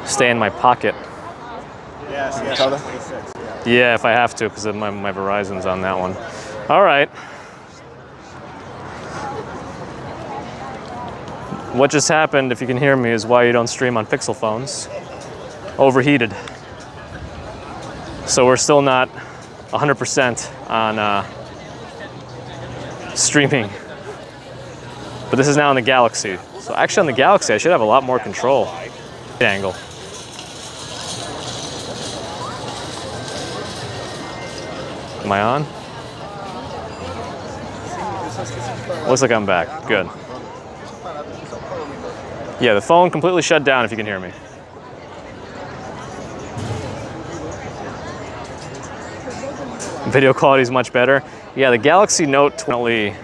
stay in my pocket. Yes. Yeah, if I have to, because my Verizon's on that one. All right. What just happened, if you can hear me, is why you don't stream on Pixel phones. Overheated. So we're still not 100% on streaming. But this is now on the Galaxy. So actually on the Galaxy, I should have a lot more control. Angle. Am I on? Looks like I'm back. Good. Yeah, the phone completely shut down if you can hear me. Video quality is much better. Yeah, the Galaxy Note 20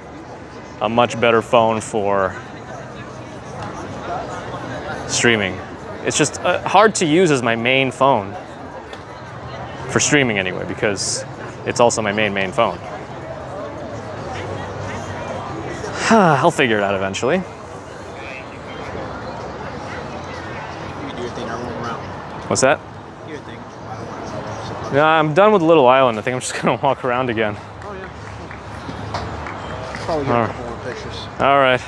a much better phone for streaming. It's just hard to use as my main phone for streaming anyway, because it's also my main phone. I'll figure it out eventually. What's that? Yeah, I'm done with Little Island. I think I'm just gonna walk around again. Oh yeah. Probably get a couple more pictures. All right.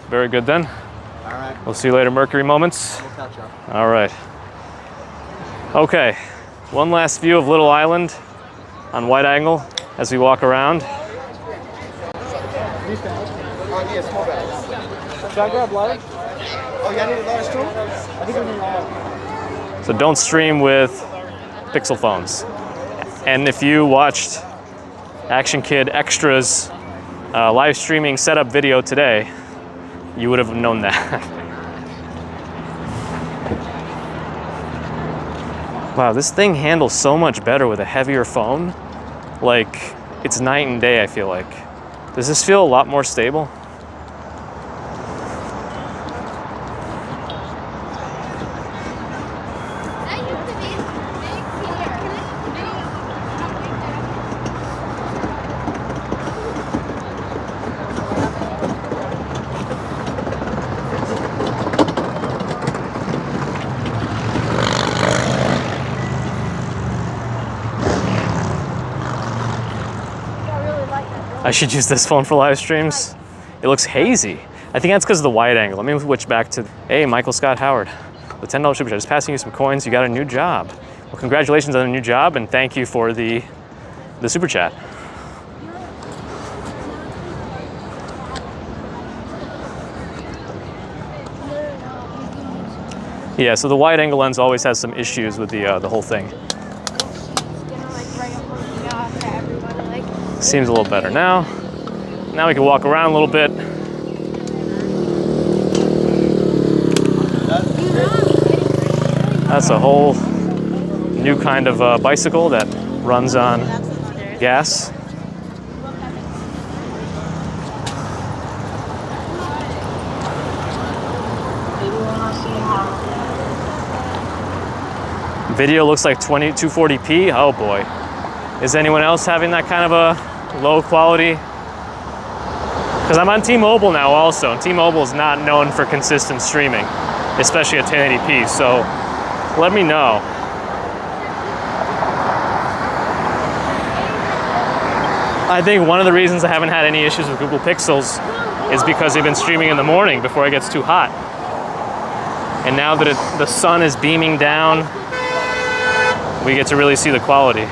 Very good then. All right. We'll see you later, Mercury Moments. We'll catch up. All right. Okay. One last view of Little Island on wide angle as we walk around. Should I grab large? Oh, yeah, I need a large too? I think I need large. So don't stream with Pixel phones. And if you watched Action Kid Extra's live streaming setup video today, you would have known that. Wow, this thing handles so much better with a heavier phone. Like, it's night and day, I feel like. Does this feel a lot more stable? I should use this phone for live streams. It looks hazy. I think that's because of the wide angle. Let me switch back to, hey, Michael Scott Howard, the $10 super chat. Just passing you some coins. You got a new job. Well, congratulations on a new job, and thank you for the super chat. Yeah, so the wide angle lens always has some issues with the whole thing. Seems a little better now. Now we can walk around a little bit. That's a whole new kind of bicycle that runs on gas. Video looks like 240p. Oh boy. Is anyone else having that kind of a low quality? Because I'm on T-Mobile now also, and T-Mobile is not known for consistent streaming, especially at 1080p, so let me know. I think one of the reasons I haven't had any issues with Google Pixels is because they've been streaming in the morning before it gets too hot. And now that the sun is beaming down, we get to really see the quality.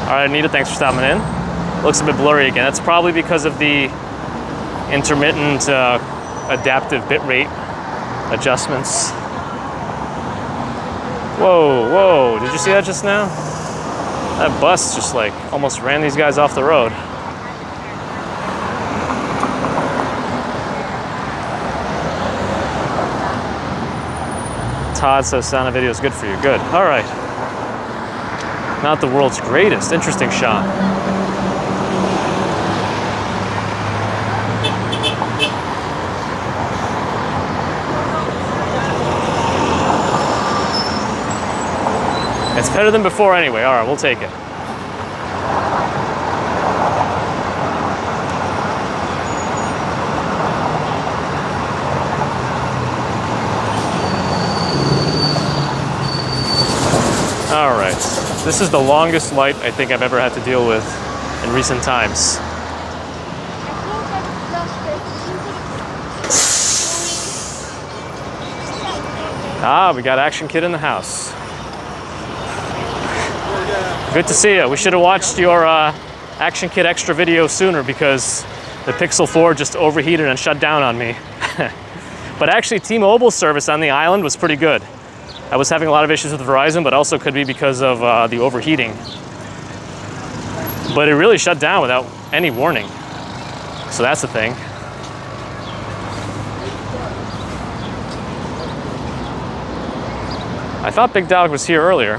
All right, Anita, thanks for stopping in. Looks a bit blurry again. That's probably because of the intermittent adaptive bitrate adjustments. Whoa, whoa, did you see that just now? That bus just like almost ran these guys off the road. Todd says sound and video is good for you. Good, all right. Not the world's greatest. Interesting shot. It's better than before anyway. All right, we'll take it. This is the longest light I think I've ever had to deal with in recent times. Ah, we got Action Kid in the house. Good to see you. We should have watched your Action Kid extra video sooner because the Pixel 4 just overheated and shut down on me. But actually, T-Mobile service on the island was pretty good. I was having a lot of issues with Verizon, but also could be because of the overheating. But it really shut down without any warning. So that's the thing. I thought Big Dog was here earlier.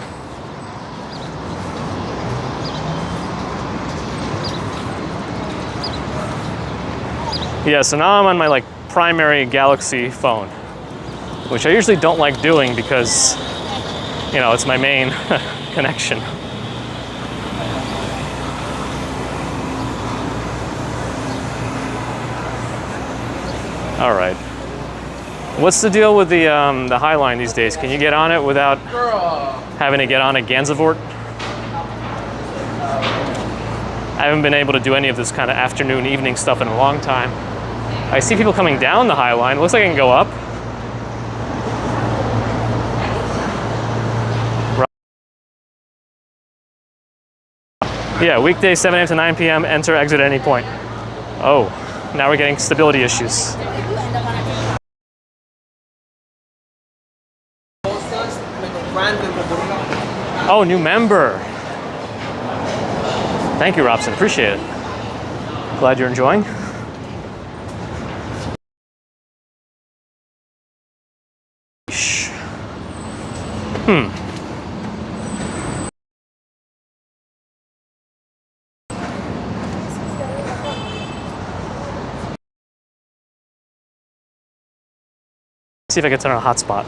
Yeah, so now I'm on my primary Galaxy phone, which I usually don't like doing because, you know, it's my main connection. All right. What's the deal with the High Line these days? Can you get on it without having to get on a Gansevoort? I haven't been able to do any of this kind of afternoon, evening stuff in a long time. I see people coming down the High Line. It looks like I can go up. Yeah, weekday 7 a.m. to 9 p.m. Enter, exit at any point. Oh, now we're getting stability issues. Oh, new member. Thank you, Robson. Appreciate it. Glad you're enjoying. See if I can turn on a hotspot.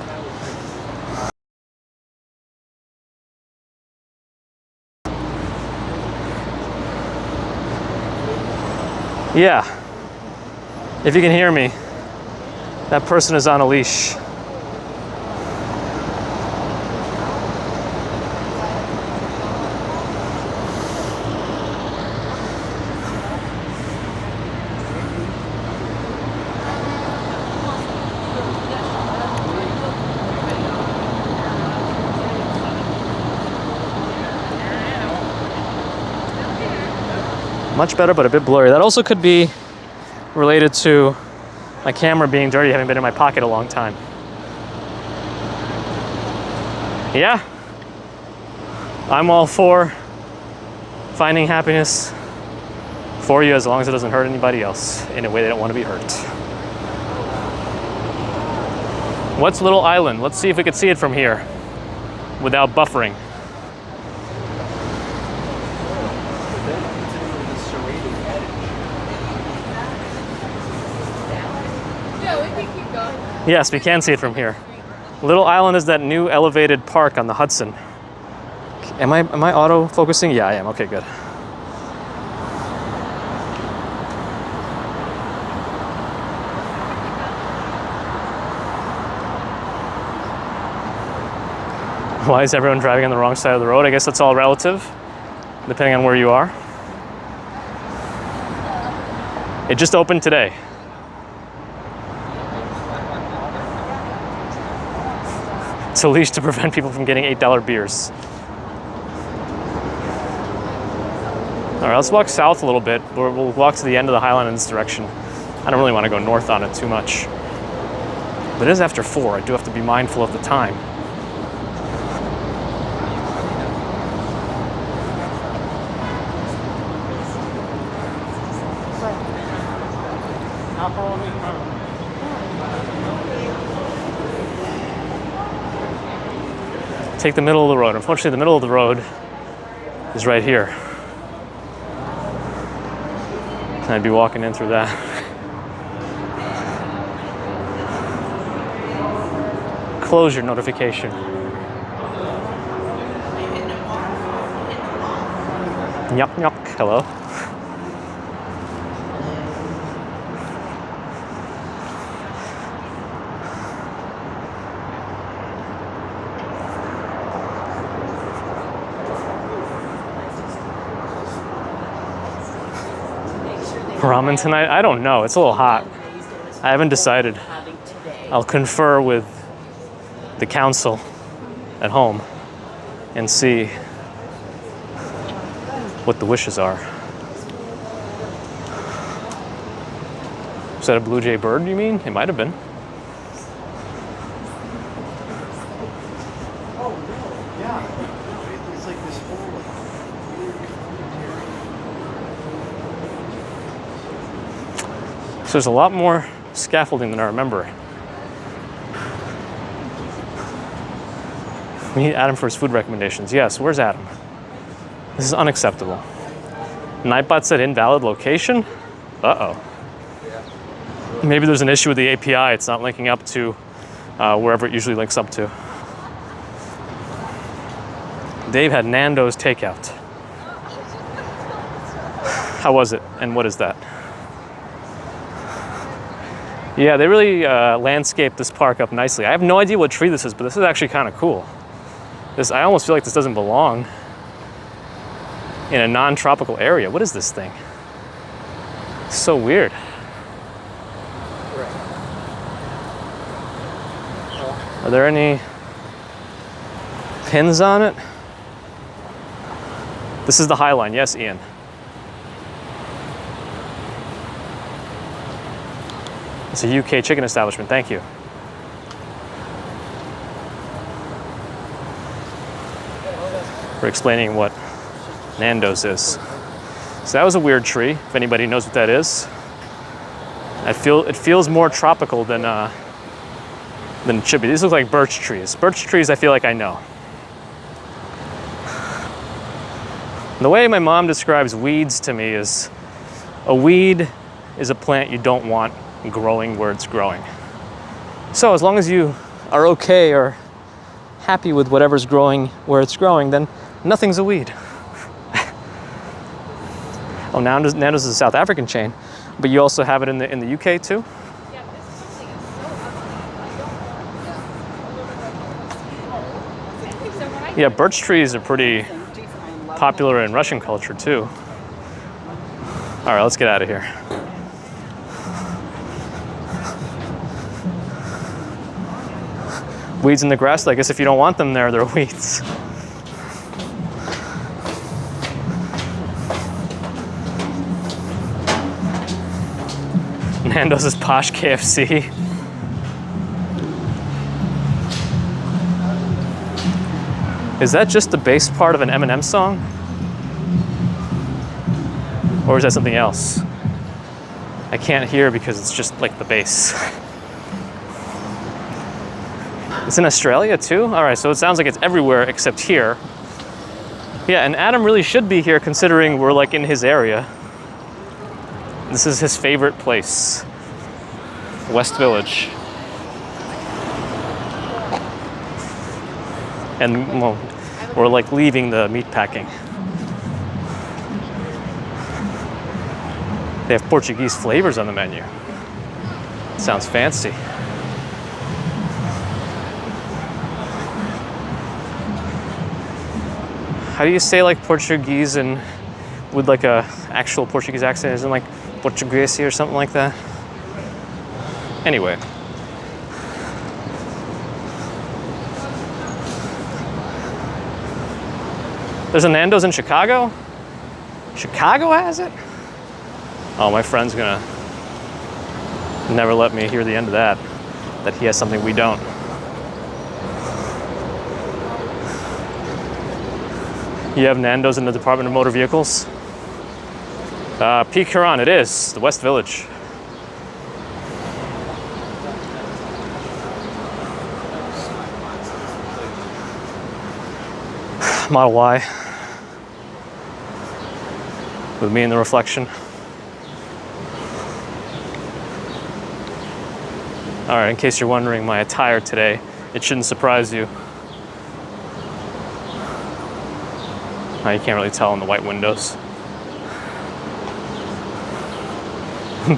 Yeah. If you can hear me, that person is on a leash. Much better, but a bit blurry. That also could be related to my camera being dirty, having been in my pocket a long time. Yeah, I'm all for finding happiness for you as long as it doesn't hurt anybody else in a way they don't want to be hurt. What's Little Island? Let's see if we can see it from here without buffering. Yes, we can see it from here. Little Island is that new elevated park on the Hudson. Am I auto focusing? Yeah, I am. Okay, good. Why is everyone driving on the wrong side of the road? I guess that's all relative, depending on where you are. It just opened today. It's a leash to prevent people from getting $8 beers. All right, let's walk south a little bit. We'll walk to the end of the High Line in this direction. I don't really want to go north on it too much. But it is after 4. I do have to be mindful of the time. Take the middle of the road. Unfortunately, the middle of the road is right here. And I'd be walking in through that. Close your notification. Yuck, yuck. Hello. Ramen tonight? I don't know. It's a little hot. I haven't decided. I'll confer with the council at home and see what the wishes are. Is that a blue jay bird, you mean? It might have been. Oh, no. Yeah. It's like this whole weird commentary. So there's a lot more scaffolding than I remember. We need Adam for his food recommendations. Yes, where's Adam? This is unacceptable. Nightbot said invalid location? Uh-oh. Maybe there's an issue with the API. It's not linking up to wherever it usually links up to. Dave had Nando's takeout. How was it? And what is that? Yeah, they really landscaped this park up nicely. I have no idea what tree this is, but this is actually kind of cool. I almost feel like this doesn't belong in a non-tropical area. What is this thing? It's so weird. Are there any pins on it? This is the High Line. Yes, Ian. It's a UK chicken establishment. Thank you. For explaining what Nando's is. So that was a weird tree, if anybody knows what that is. It feels more tropical than it should be. These look like birch trees. Birch trees I feel like I know. The way my mom describes weeds to me is a weed is a plant you don't want growing where it's growing. So as long as you are okay or happy with whatever's growing where it's growing, then nothing's a weed. Oh, Nando's is a South African chain, but you also have it in the UK too? Yeah, birch trees are pretty popular in Russian culture too. All right, let's get out of here. Weeds in the grass, I guess if you don't want them there, they're weeds. Nando's is posh KFC. Is that just the bass part of an Eminem song? Or is that something else? I can't hear because it's just like the bass. It's in Australia too? All right, so it sounds like it's everywhere except here. Yeah, and Adam really should be here considering we're like in his area. This is his favorite place, West Village. And well, we're like leaving the meatpacking. They have Portuguese flavors on the menu. Sounds fancy. How do you say like Portuguese and with like a actual Portuguese accent? Isn't like Portuguese or something like that? Anyway. There's a Nando's in Chicago? Chicago has it? Oh, my friend's gonna never let me hear the end of that he has something we don't. You have Nando's in the Department of Motor Vehicles? Peak Huron, it is, the West Village. Model Y. With me in the reflection. All right, in case you're wondering my attire today, it shouldn't surprise you. You can't really tell in the white windows.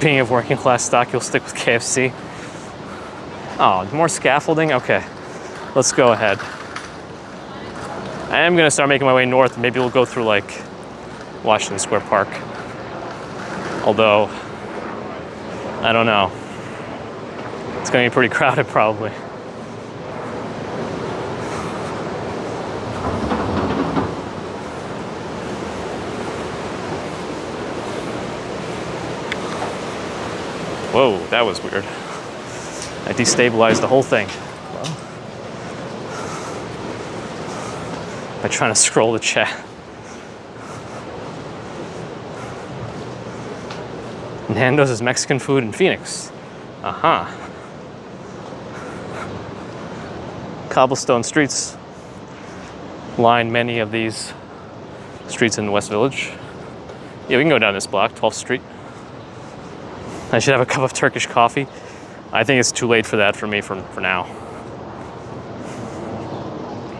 Being of working class stock, you'll stick with KFC. Oh, more scaffolding? Okay, let's go ahead. I am gonna start making my way north. Maybe we'll go through like Washington Square Park. Although, I don't know. It's gonna be pretty crowded probably. Whoa, that was weird. I destabilized the whole thing. Well, by trying to scroll the chat. Nando's is Mexican food in Phoenix. Uh-huh. Cobblestone streets line many of these streets in the West Village. Yeah, we can go down this block, 12th Street. I should have a cup of Turkish coffee. I think it's too late for that for me for now.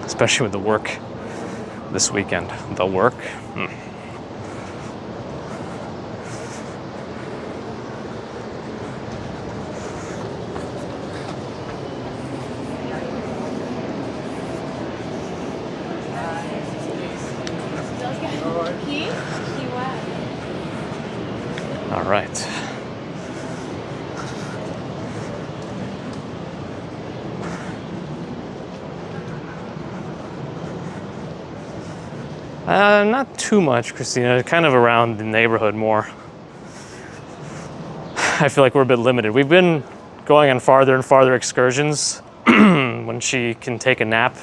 Especially with the work this weekend. The work? All right. Not too much, Christina. Kind of around the neighborhood more. I feel like we're a bit limited. We've been going on farther and farther excursions when she can take a nap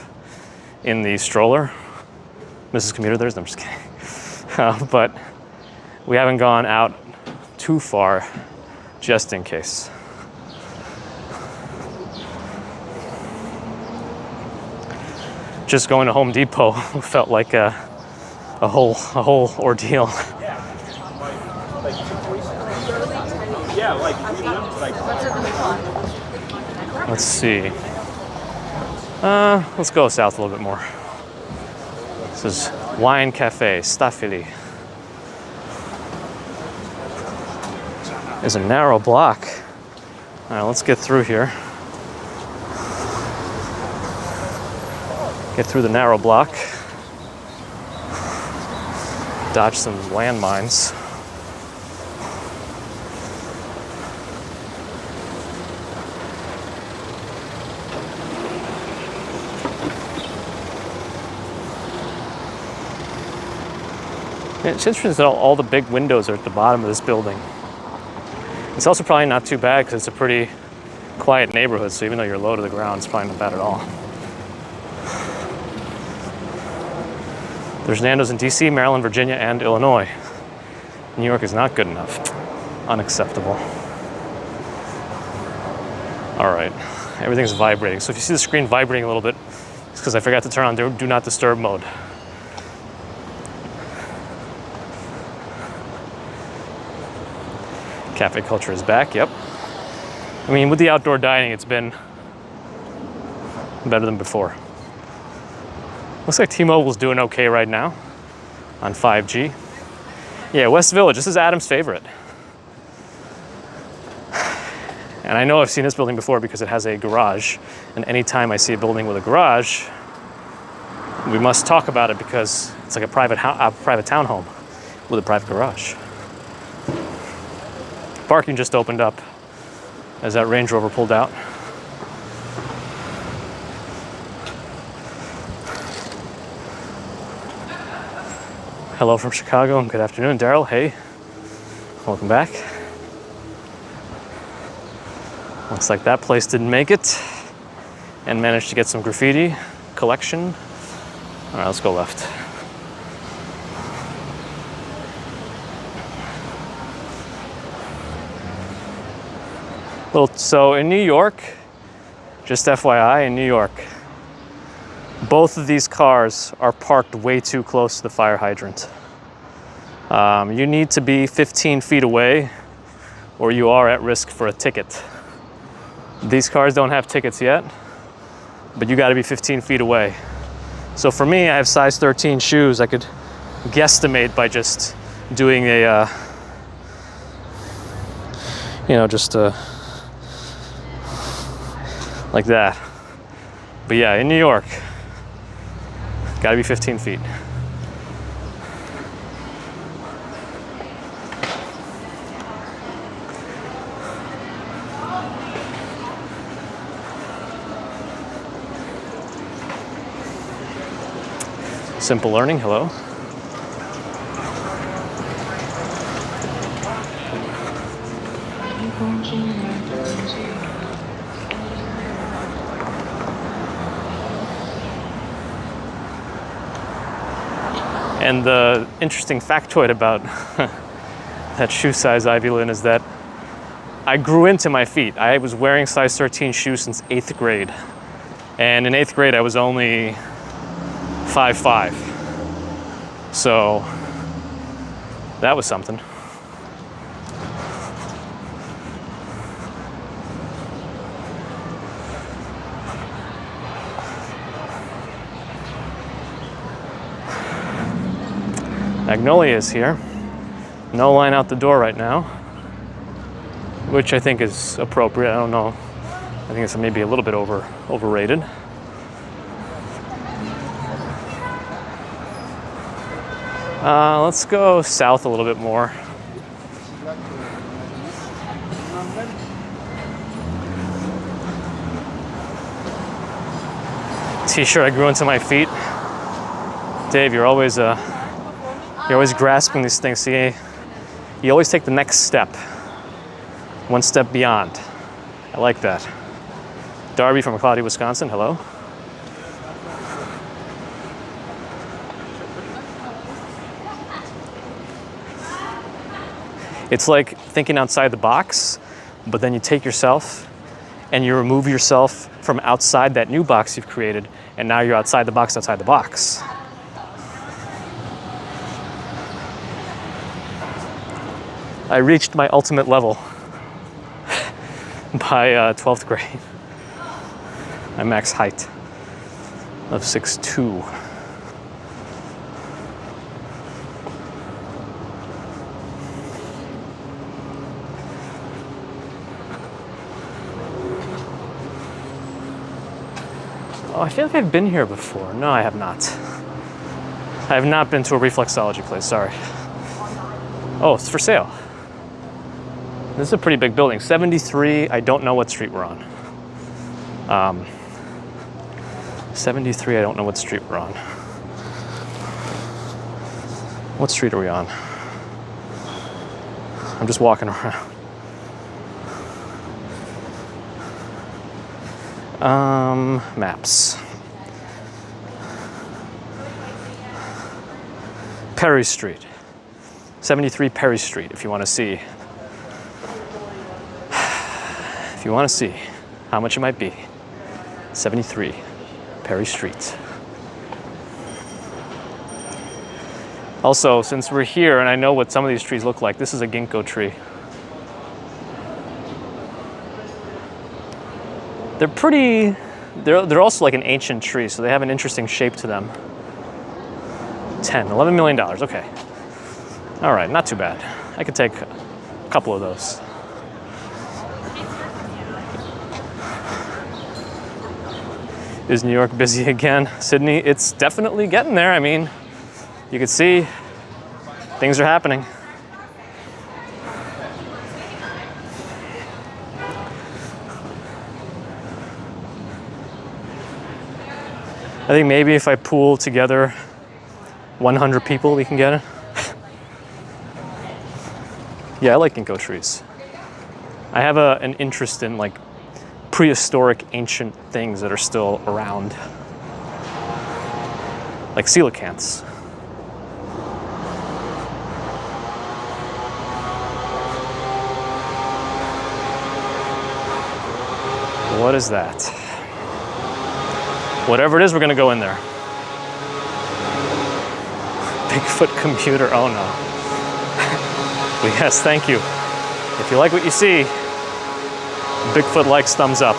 in the stroller. Mrs. Commuter, there's no, I'm just kidding. But we haven't gone out too far, just in case. Just going to Home Depot felt like a whole ordeal. Let's see. Let's go south a little bit more. This is Wine Cafe, Stuyvesant. There's a narrow block. All right, let's get through here. Get through the narrow block. Dodge some landmines. Yeah, it's interesting that all the big windows are at the bottom of this building. It's also probably not too bad because it's a pretty quiet neighborhood, so even though you're low to the ground, it's probably not bad at all. There's Nando's in DC, Maryland, Virginia, and Illinois. New York is not good enough. Unacceptable. All right, everything's vibrating. So if you see the screen vibrating a little bit, it's because I forgot to turn on do not disturb mode. Cafe culture is back, yep. I mean, with the outdoor dining, it's been better than before. Looks like T-Mobile's doing okay right now on 5G. Yeah, West Village, this is Adam's favorite. And I know I've seen this building before because it has a garage. And anytime I see a building with a garage, we must talk about it because it's like a private townhome with a private garage. Parking just opened up as that Range Rover pulled out. Hello from Chicago and good afternoon, Daryl. Hey, welcome back. Looks like that place didn't make it and managed to get some graffiti collection. All right, let's go left. So in New York, just FYI, in New York, both of these cars are parked way too close to the fire hydrant. You need to be 15 feet away or you are at risk for a ticket. These cars don't have tickets yet, but you gotta be 15 feet away. So for me, I have size 13 shoes. I could guesstimate by just doing a, like that. But yeah, in New York, gotta be 15 feet. Simple Learning, hello. And the interesting factoid about that shoe size, Ivy Lynn, is that I grew into my feet. I was wearing size 13 shoes since 8th grade. And in 8th grade, I was only 5'5". So that was something. Magnolia is here. No line out the door right now, which I think is appropriate. I don't know. I think it's maybe a little bit overrated. Let's go south a little bit more. T-shirt, I grew into my feet. Dave, you're always grasping these things. See, you always take the next step, one step beyond. I like that. Darby from cloudy Wisconsin, hello. It's like thinking outside the box, but then you take yourself and you remove yourself from outside that new box you've created, and now you're outside the box, outside the box. I reached my ultimate level by 12th grade. My max height of 6'2". Oh, I feel like I've been here before. No, I have not. I have not been to a reflexology place, sorry. Oh, it's for sale. This is a pretty big building. 73, I don't know what street we're on. 73, I don't know what street we're on. What street are we on? I'm just walking around. Maps. Perry Street. 73 Perry Street, if you want to see. If you want to see how much it might be. 73 Perry Street. Also, since we're here and I know what some of these trees look like, this is a ginkgo tree. They're pretty, they're also like an ancient tree, so they have an interesting shape to them. $11 million, okay. All right, not too bad. I could take a couple of those. Is New York busy again? Sydney, it's definitely getting there. I mean, you can see things are happening. I think maybe if I pool together 100 people, we can get it. Yeah, I like ginkgo trees. I have an interest in like prehistoric ancient things that are still around. Like coelacanths. What is that? Whatever it is, we're gonna go in there. Bigfoot computer, oh no. Well, yes, thank you. If you like what you see, Bigfoot likes thumbs up.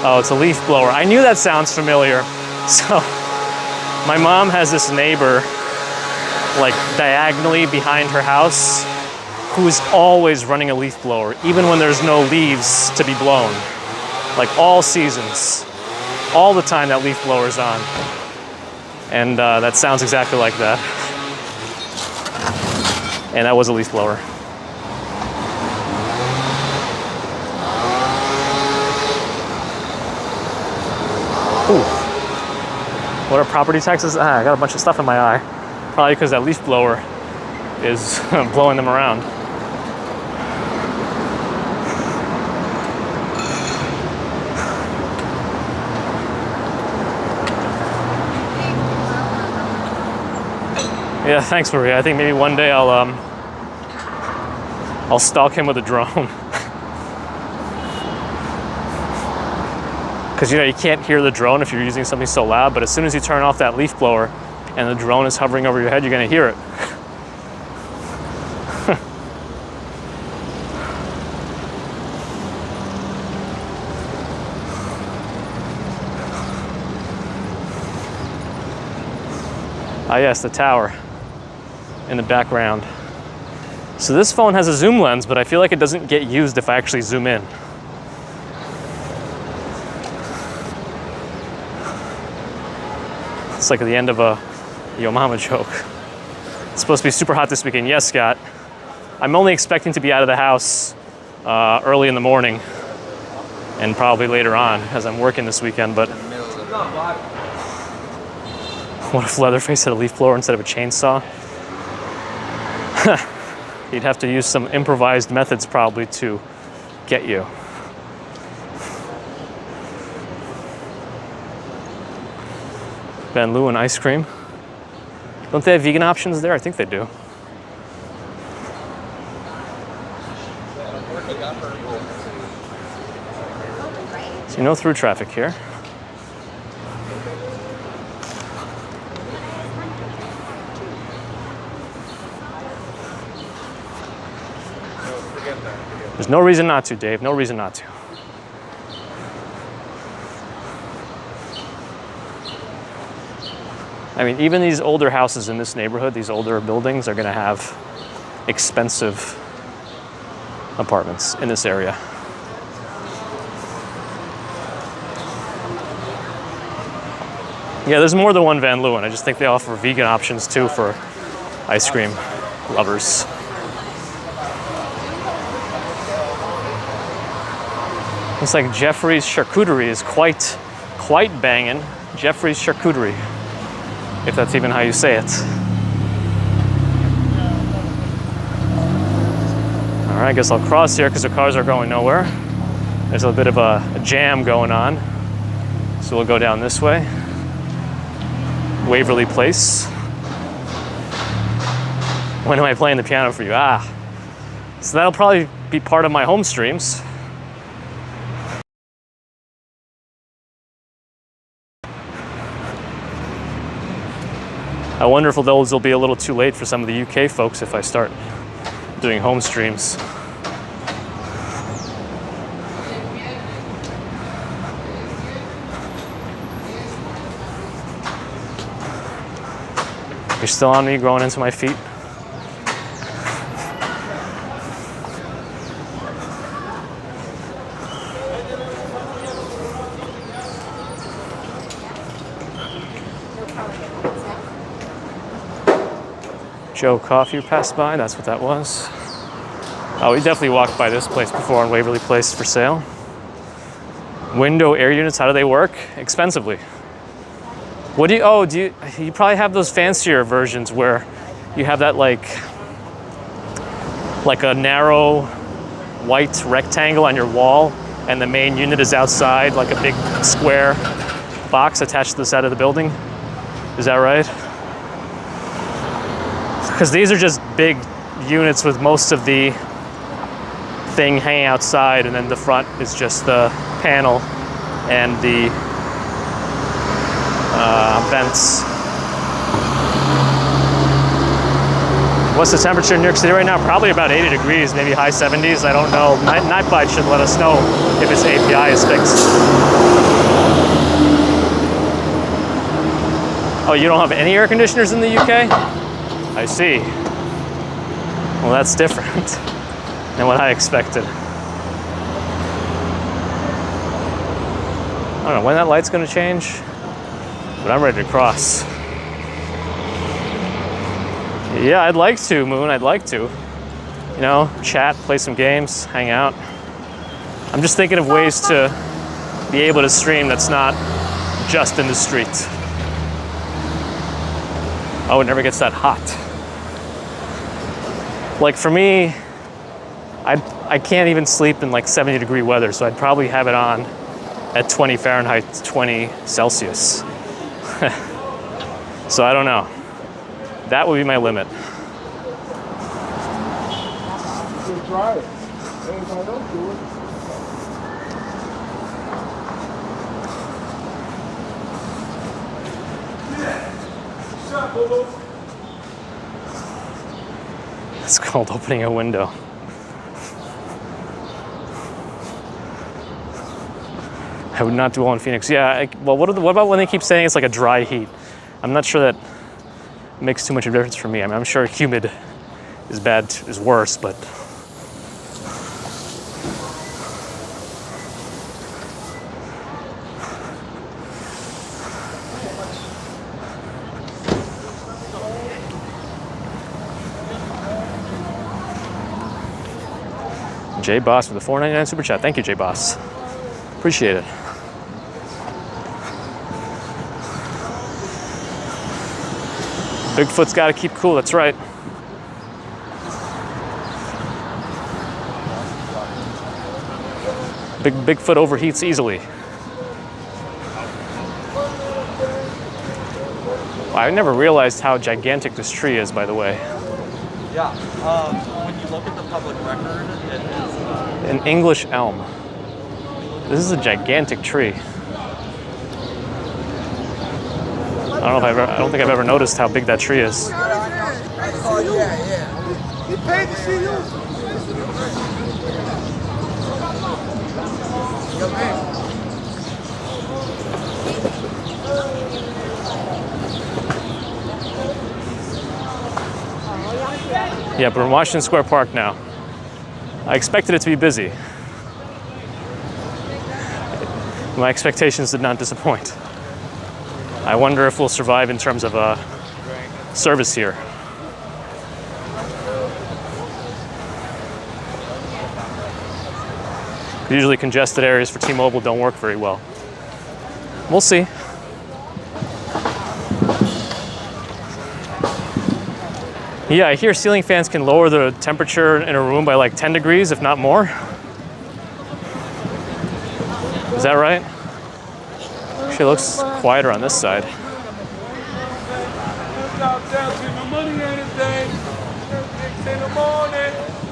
Oh, it's a leaf blower. I knew that sounds familiar. So, my mom has this neighbor, like diagonally behind her house, who is always running a leaf blower, even when there's no leaves to be blown. Like all seasons. All the time that leaf blower's on. And that sounds exactly like that. And that was a leaf blower. Ooh. What are property taxes? I got a bunch of stuff in my eye. Probably because that leaf blower is blowing them around. Yeah, thanks, Maria. I think maybe one day I'll stalk him with a drone. Because you can't hear the drone if you're using something so loud, but as soon as you turn off that leaf blower and the drone is hovering over your head, you're gonna hear it. Ah yes, the tower in the background. So this phone has a zoom lens, but I feel like it doesn't get used if I actually zoom in. It's like the end of a Yo Mama joke. It's supposed to be super hot this weekend. Yes, Scott. I'm only expecting to be out of the house early in the morning and probably later on as I'm working this weekend, but what if Leatherface had a leaf blower instead of a chainsaw? He'd have to use some improvised methods probably to get you. Van Leeuwen ice cream. Don't they have vegan options there? I think they do. So no through traffic here. There's no reason not to, Dave. No reason not to. I mean, even these older houses in this neighborhood, these older buildings, are going to have expensive apartments in this area. Yeah, there's more than one Van Leeuwen. I just think they offer vegan options too for ice cream lovers. Looks like Jeffrey's Charcuterie is quite banging. Jeffrey's Charcuterie, if that's even how you say it. All right, I guess I'll cross here because the cars are going nowhere. There's a bit of a jam going on. So we'll go down this way. Waverly Place. When am I playing the piano for you? So that'll probably be part of my home streams. I wonder if those will be a little too late for some of the UK folks if I start doing home streams. You're still on me, growing into my feet? Joe Coffee passed by, that's what that was. Oh, we definitely walked by this place before on Waverly Place for sale. Window air units, how do they work? Expensively. What do you, you probably have those fancier versions where you have that like a narrow white rectangle on your wall and the main unit is outside, like a big square box attached to the side of the building. Is that right? Because these are just big units with most of the thing hanging outside, and then the front is just the panel and the vents. What's the temperature in New York City right now? Probably about 80 degrees, maybe high 70s. I don't know. Nightbite should let us know if its API is fixed. Oh, you don't have any air conditioners in the UK? I see. Well, that's different than what I expected. I don't know when that light's gonna change, but I'm ready to cross. Yeah, I'd like to, Moon, I'd like to. You know, chat, play some games, hang out. I'm just thinking of ways to be able to stream that's not just in the street. Oh, it never gets that hot. Like for me, I can't even sleep in like 70-degree weather, so I'd probably have it on at 20 Fahrenheit, 20 Celsius. So I don't know. That would be my limit. Try it. Everybody else do it. It's called opening a window. I would not dwell in Phoenix. Yeah, well, what about when they keep saying it's like a dry heat? I'm not sure that makes too much of a difference for me. I mean, I'm sure humid is bad, is worse, but J Boss with the $4.99 super chat. Thank you, J Boss. Appreciate it. Bigfoot's got to keep cool. That's right. Bigfoot overheats easily. I never realized how gigantic this tree is, by the way. Yeah. When you look at the public record, it is An English elm. This is a gigantic tree. I don't think I've ever noticed how big that tree is. Oh, yeah. He paid to see you. Yo, man. Yeah, but we're in Washington Square Park now. I expected it to be busy. My expectations did not disappoint. I wonder if we'll survive in terms of service here. Usually congested areas for T-Mobile don't work very well. We'll see. Yeah, I hear ceiling fans can lower the temperature in a room by like 10 degrees, if not more. Is that right? Actually, it looks quieter on this side.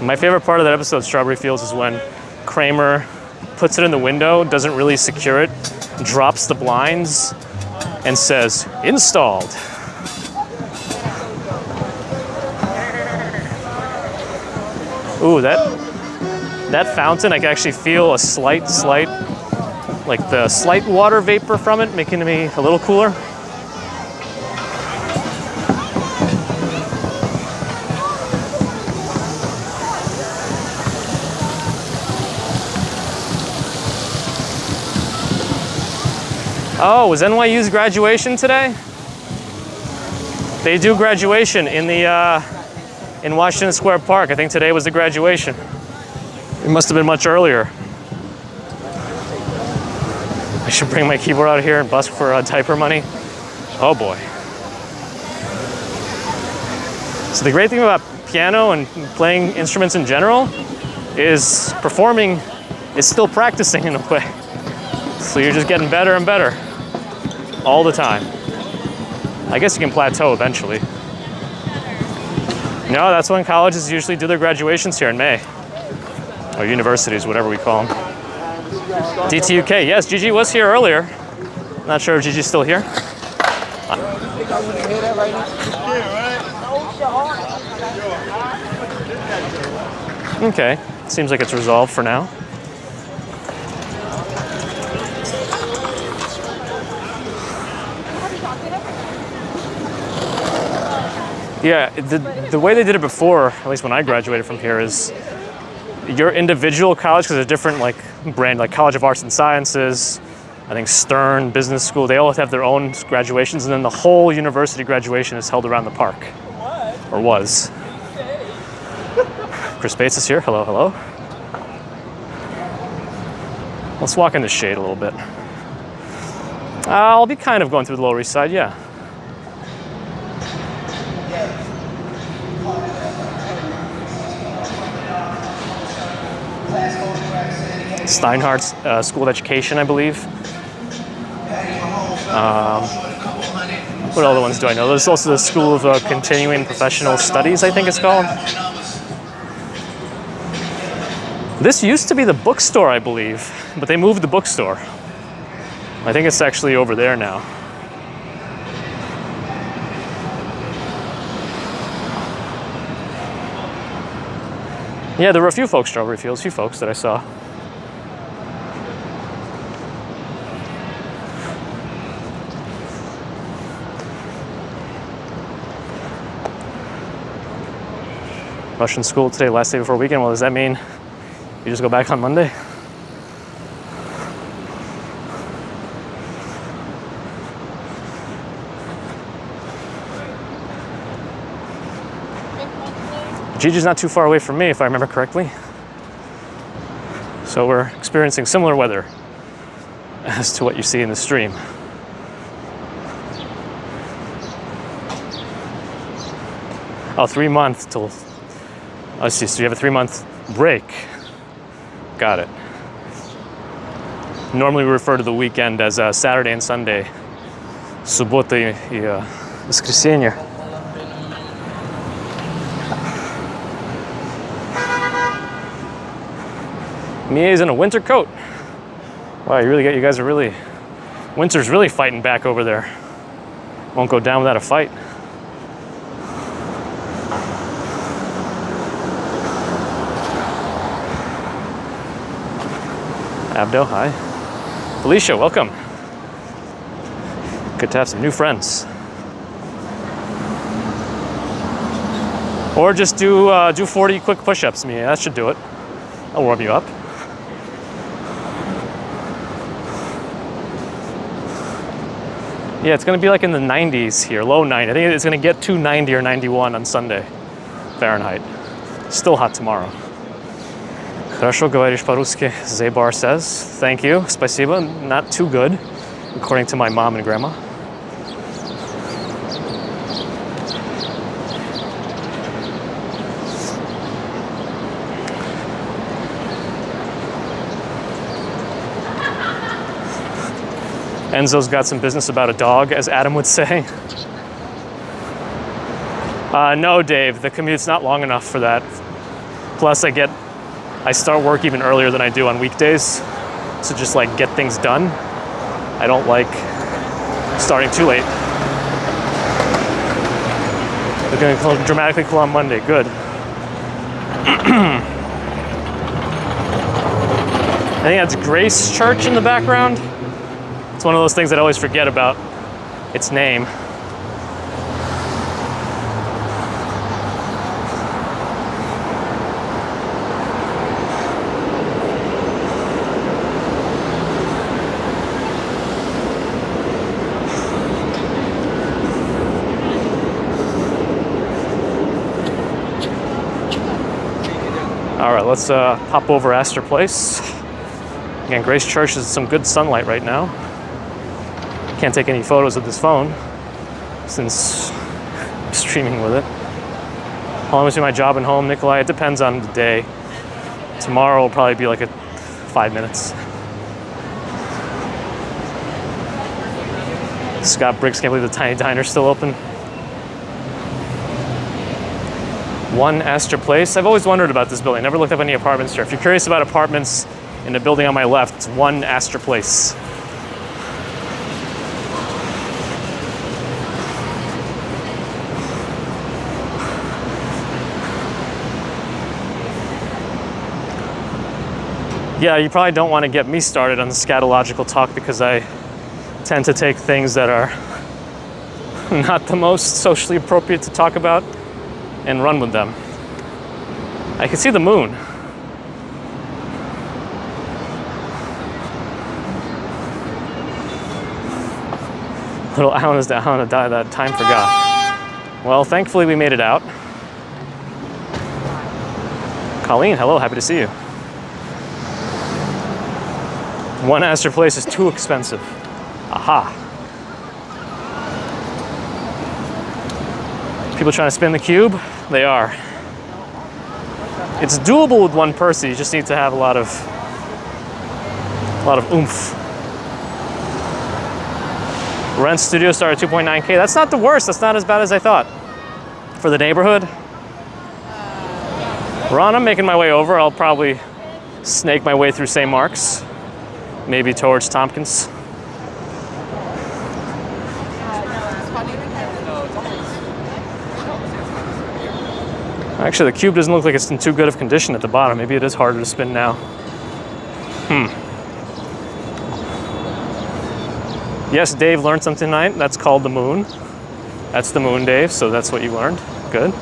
My favorite part of that episode, Strawberry Fields, is when Kramer puts it in the window, doesn't really secure it, drops the blinds, and says, "Installed." Ooh, that fountain, I can actually feel a slight, like the slight water vapor from it, making me a little cooler. Oh, was NYU's graduation today? They do graduation in Washington Square Park. I think today was the graduation. It must have been much earlier. I should bring my keyboard out here and busk for diaper money. Oh boy. So the great thing about piano and playing instruments in general is performing is still practicing in a way. So you're just getting better and better all the time. I guess you can plateau eventually. No, that's when colleges usually do their graduations here in May. Or universities, whatever we call them. DTUK, yes, Gigi was here earlier. Not sure if Gigi's still here. Okay, seems like it's resolved for now. Yeah, the way they did it before, at least when I graduated from here, is your individual college, because they're different like brand, like College of Arts and Sciences, I think Stern, Business School, they all have their own graduations, and then the whole university graduation is held around the park. Or was. Chris Bates is here, hello, hello. Let's walk in the shade a little bit. I'll be kind of going through the Lower East Side, yeah. Steinhardt's School of Education, I believe. What other ones do I know? There's also the School of Continuing Professional Studies, I think it's called. This used to be the bookstore, I believe, but they moved the bookstore. I think it's actually over there now. Yeah, there were a few folk strawberry fields, a few folks that I saw. Russian school today, last day before weekend. Well, does that mean you just go back on Monday? Gigi's not too far away from me, if I remember correctly. So we're experiencing similar weather as to what you see in the stream. Oh, 3 months till, let's see, so you have a 3-month break. Got it. Normally we refer to the weekend as Saturday and Sunday. Суббота и воскресенье. Mia's in a winter coat. Wow, you guys are really, winter's really fighting back over there. Won't go down without a fight. Abdo, hi. Felicia, welcome. Good to have some new friends. Or just do 40 quick push-ups, Mia. That should do it. I'll warm you up. Yeah, it's gonna be like in the 90s here, low 90. I think it's gonna get to 90 or 91 on Sunday, Fahrenheit. Still hot tomorrow. Хорошо говоришь по-русски, Zaybar says. Thank you, спасибо. Not too good, according to my mom and grandma. Enzo's got some business about a dog, as Adam would say. No, Dave, the commute's not long enough for that. Plus, I start work even earlier than I do on weekdays to just like get things done. I don't like starting too late. They're gonna dramatically cool on Monday, good. I think that's Grace Church in the background. It's one of those things that I always forget about its name. All right, let's pop over Astor Place. Again, Grace Church is some good sunlight right now. Can't take any photos of this phone since I'm streaming with it. How long between my job and home, Nikolai? It depends on the day. Tomorrow will probably be like 5 minutes. Scott Briggs, can't believe the Tiny Diner's still open. One Astor Place. I've always wondered about this building. Never looked up any apartments here. If you're curious about apartments in the building on my left, it's One Astor Place. Yeah, you probably don't want to get me started on the scatological talk because I tend to take things that are not the most socially appropriate to talk about and run with them. I can see the moon. Little Alan is down, that time forgot. Well, thankfully we made it out. Colleen, hello, happy to see you. One Astor Place is too expensive. Aha. People trying to spin the cube? They are. It's doable with one person, you just need to have a lot of A lot of oomph. Rent studio start at 2.9K. That's not the worst. That's not as bad as I thought. For the neighborhood. Ron, I'm making my way over. I'll probably snake my way through St. Mark's. Maybe towards Tompkins. Actually, the cube doesn't look like it's in too good of condition at the bottom. Maybe it is harder to spin now. Yes, Dave learned something tonight. That's called the moon. That's the moon, Dave, so that's what you learned. Good.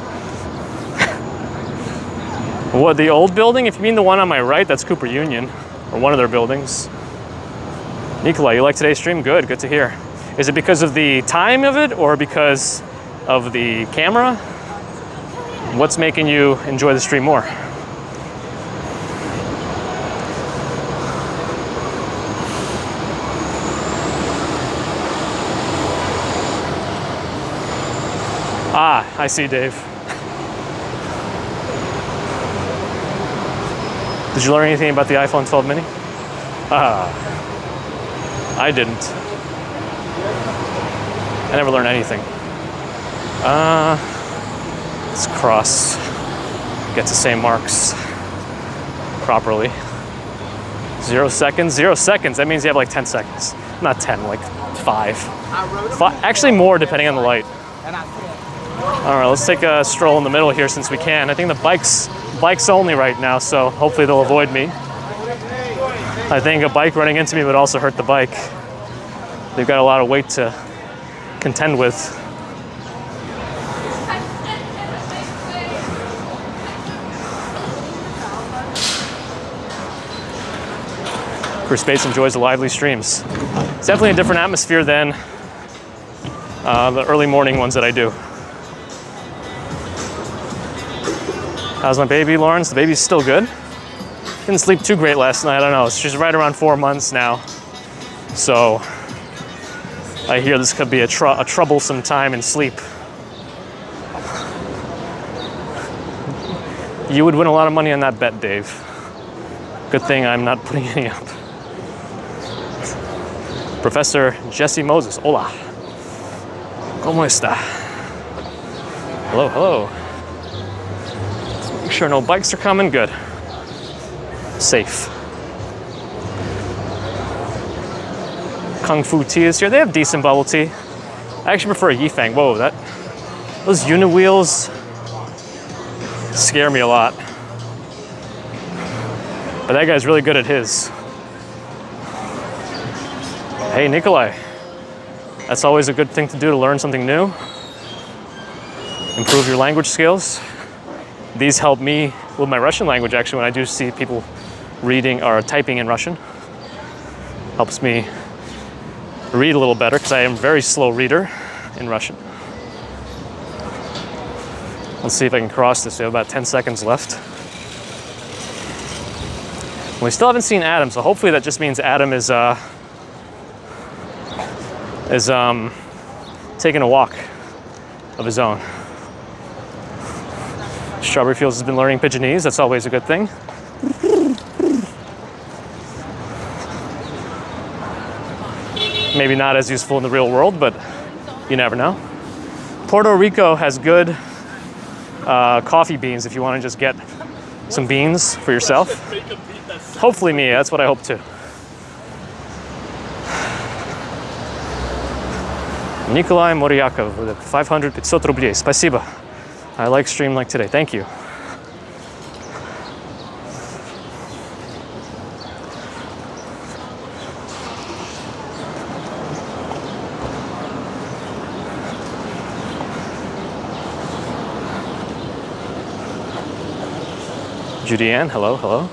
What, the old building? If you mean the one on my right, that's Cooper Union, or one of their buildings. Nikolai, you like today's stream? Good, good to hear. Is it because of the time of it, or because of the camera? What's making you enjoy the stream more? Ah, I see, Dave. Did you learn anything about the iPhone 12 mini? I didn't. I never learned anything. Let's cross, get to St. Mark's properly. 0 seconds, 0 seconds. That means you have like 10 seconds. Not 10, like 5. Actually more depending on the light. All right, let's take a stroll in the middle here since we can. I think the bike's only right now, so hopefully they'll avoid me. I think a bike running into me would also hurt the bike. They've got a lot of weight to contend with. Chris Bates enjoys the lively streams. It's definitely a different atmosphere than the early morning ones that I do. How's my baby, Lawrence? The baby's still good. Didn't sleep too great last night. I don't know. She's right around 4 months now. So I hear this could be a troublesome time in sleep. You would win a lot of money on that bet, Dave. Good thing I'm not putting any up. Professor Jesse Moses. Hola. ¿Cómo está? Hello, hello. Make sure no bikes are coming. Good. Safe. Kung Fu Tea is here. They have decent bubble tea. I actually prefer a Yifeng. Whoa, those unit wheels scare me a lot. But that guy's really good at his. Hey, Nikolai. That's always a good thing to do, to learn something new. Improve your language skills. These help me with my Russian language, actually, when I do see people reading or typing in Russian. Helps me read a little better, because I am a very slow reader in Russian. Let's see if I can cross this. We have about 10 seconds left. We still haven't seen Adam, so hopefully that just means Adam is taking a walk of his own. Strawberry Fields has been learning Pigeonese. That's always a good thing. Maybe not as useful in the real world, but you never know. Puerto Rico has good coffee beans if you want to just get some beans for yourself. Hopefully me, that's what I hope to. Nikolai Moryakov with 500 500 рублей. Спасибо. I like stream like today. Thank you. Judy Ann, hello, hello.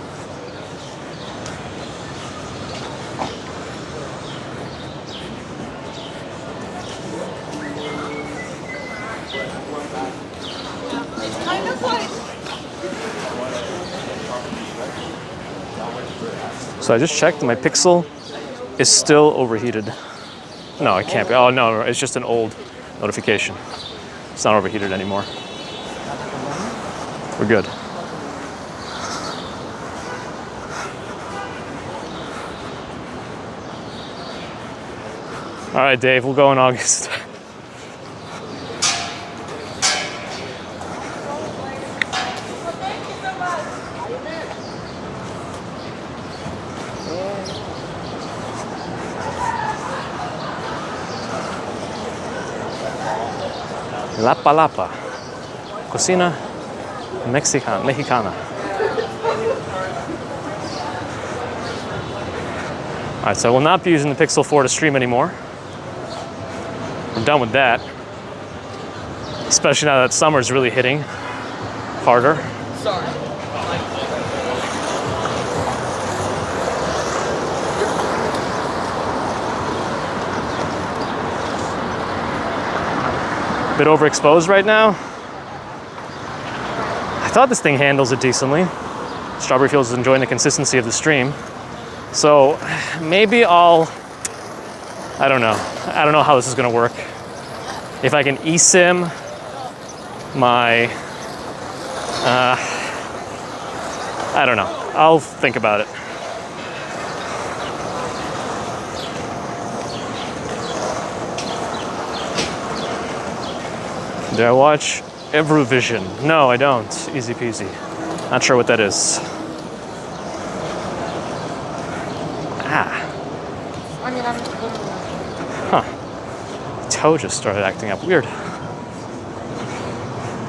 So I just checked, my Pixel is still overheated. No, it can't be. Oh no, it's just an old notification. It's not overheated anymore. We're good. All right, Dave, we'll go in August. Lapa Lapa, cocina mexicana. All right, so we'll not be using the Pixel 4 to stream anymore. We're done with that. Especially now that summer's really hitting harder. Sorry. Bit overexposed right now. I thought this thing handles it decently. Strawberry Fields is enjoying the consistency of the stream. So maybe I don't know how this is gonna work. If I can eSIM my, I don't know. I'll think about it. Do I watch Eurovision? No, I don't. Easy peasy. Not sure what that is. Huh. Toe just started acting up. Weird.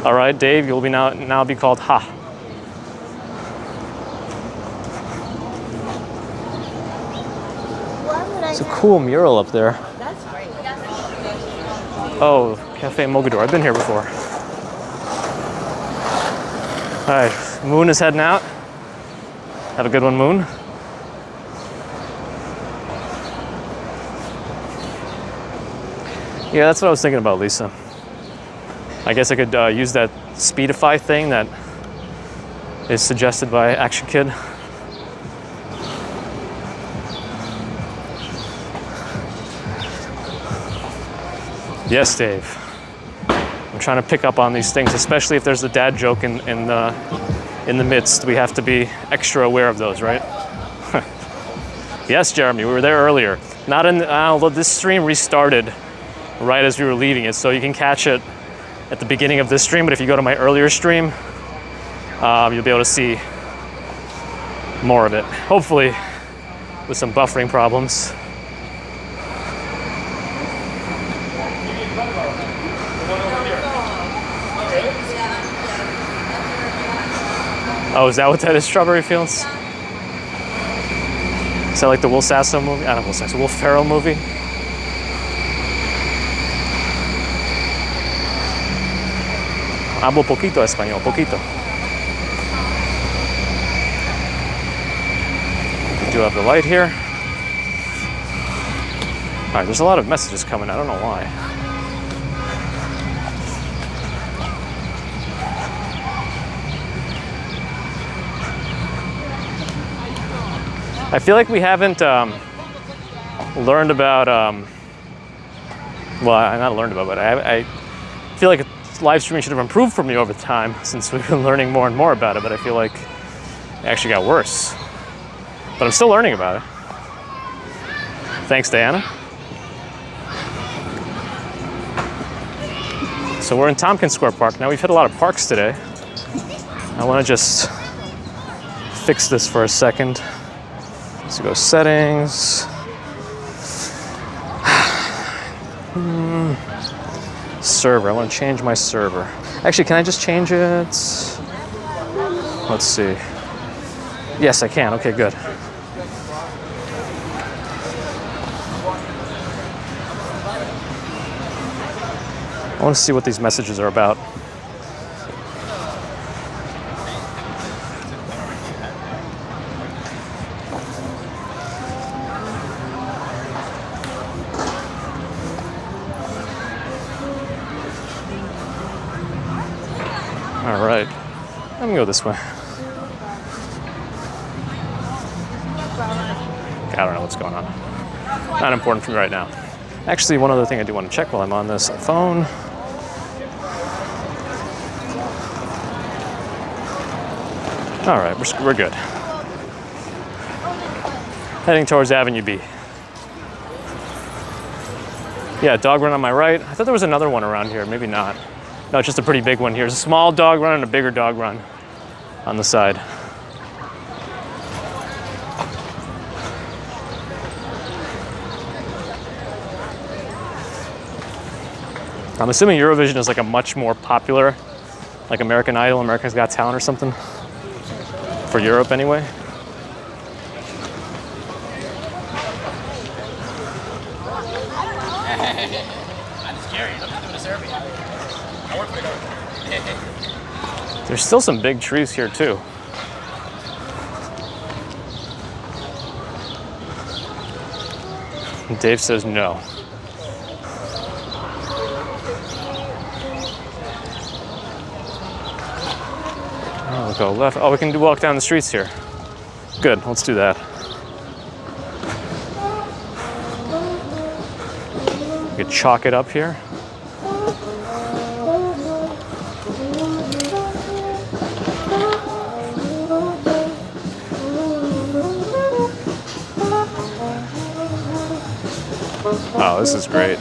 All right, Dave, you'll be now be called Ha. It's a cool mural up there. That's great. Oh, Cafe Mogador. I've been here before. All right, Moon is heading out. Have a good one, Moon. Yeah, that's what I was thinking about, Lisa. I guess I could use that Speedify thing that is suggested by Action Kid. Yes, Dave. I'm trying to pick up on these things, especially if there's a dad joke in the midst. We have to be extra aware of those, right? Yes, Jeremy, we were there earlier. Not in, although this stream restarted right as we were leaving it, so you can catch it at the beginning of this stream, but if you go to my earlier stream, you'll be able to see more of it. Hopefully, with some buffering problems. Oh, is that what that is, Strawberry Fields? Is that like the Will Sasso movie? Not Will Sasso, Will Ferrell movie? Hablo poquito español, poquito. We do have the light here. All right, there's a lot of messages coming. I don't know why. I feel like we haven't learned about, well, not learned about, but I feel like live streaming should have improved for me over time since we've been learning more and more about it, but I feel like it actually got worse. But I'm still learning about it. Thanks, Diana. So we're in Tompkins Square Park. Now we've hit a lot of parks today. I want to just fix this for a second. So go settings. Server, I want to change my server. Actually, can I just change it? Let's see. Yes, I can. Okay, good. I want to see what these messages are about. All right, I'm gonna go this way. I don't know what's going on. Not important for me right now. Actually, one other thing I do want to check while I'm on this phone. All right, we're good. Heading towards Avenue B. Yeah, dog run on my right. I thought there was another one around here, maybe not. No, it's just a pretty big one here. There's a small dog run and a bigger dog run on the side. I'm assuming Eurovision is like a much more popular, like American Idol, America's Got Talent or something. For Europe anyway. There's still some big trees here too. Dave says no. Oh, we'll go left. Oh, we can walk down the streets here. Good, let's do that. We could chalk it up here. Oh, this is great.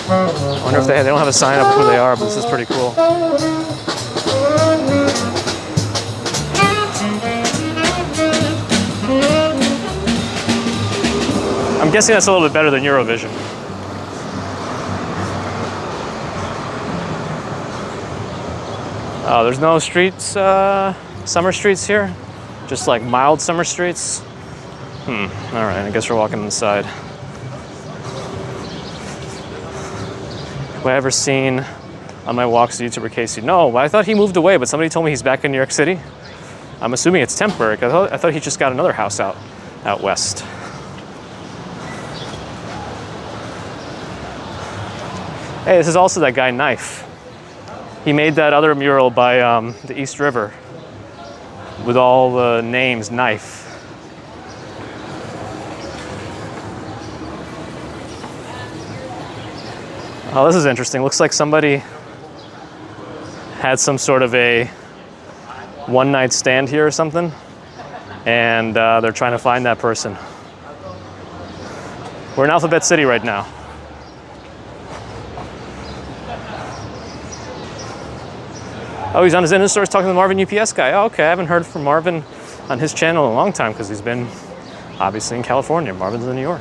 I wonder if they don't have a sign up who they are, but this is pretty cool. I'm guessing that's a little bit better than Eurovision. Oh, there's no streets, summer streets here? Just like mild summer streets? All right, I guess we're walking inside. Have I ever seen on my walks the YouTuber Casey? No, I thought he moved away, but somebody told me he's back in New York City. I'm assuming it's temporary, because I thought he just got another house out west. Hey, this is also that guy Knife. He made that other mural by the East River with all the names Knife. Oh, this is interesting. Looks like somebody had some sort of a one-night stand here or something, and they're trying to find that person. We're in Alphabet City right now. Oh, he's on his Instastories talking to the Marvin UPS guy. Oh, okay, I haven't heard from Marvin on his channel in a long time because he's been obviously in California. Marvin's in New York.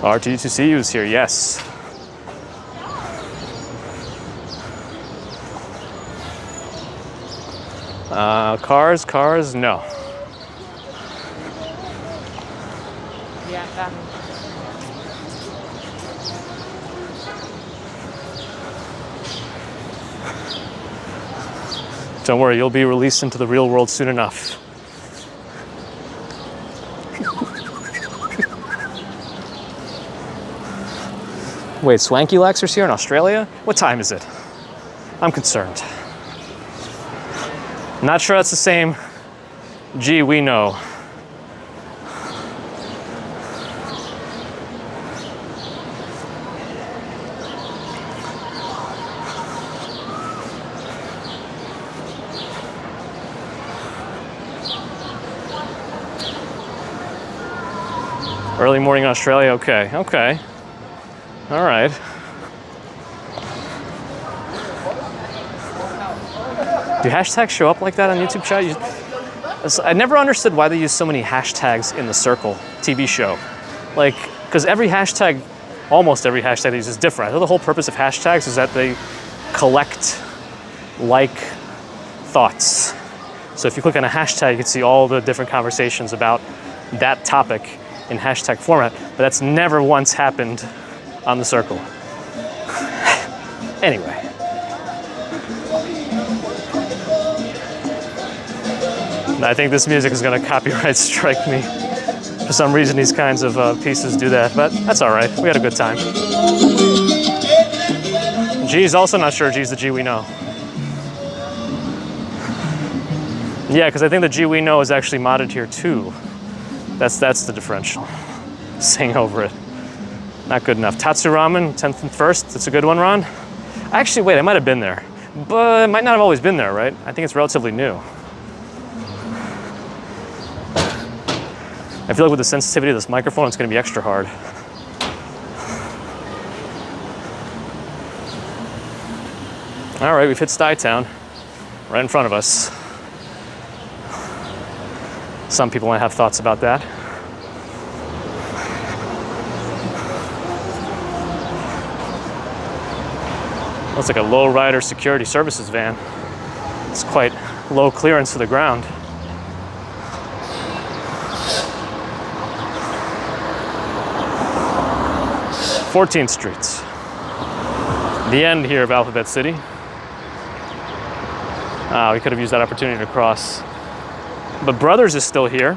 RT2CU is here, yes. Cars, no. Yeah, that. Don't worry, you'll be released into the real world soon enough. Wait, Swanky Laxer's here in Australia? What time is it? I'm concerned. Not sure that's the same G we know. Early morning in Australia, okay. All right. Do hashtags show up like that on YouTube chat? I never understood why they use so many hashtags in The Circle TV show. Like, because almost every hashtag they use is different. I thought the whole purpose of hashtags is that they collect like thoughts. So if you click on a hashtag, you can see all the different conversations about that topic in hashtag format, but that's never once happened on The Circle. Anyway. I think this music is going to copyright strike me. For some reason, these kinds of pieces do that, but that's all right. We had a good time. G's also not sure G's the G we know. Yeah, because I think the G we know is actually modded here too. That's the differential. Sing over it. Not good enough. Tatsu Ramen, 10th and 1st. That's a good one, Ron. Actually, wait, I might have been there. But it might not have always been there, right? I think it's relatively new. I feel like with the sensitivity of this microphone, it's going to be extra hard. All right, we've hit Stuyvesant Town, right in front of us. Some people might have thoughts about that. Looks like a lowrider security services van. It's quite low clearance to the ground. Fourteenth Street. The end here of Alphabet City. We could have used that opportunity to cross. But Brothers is still here.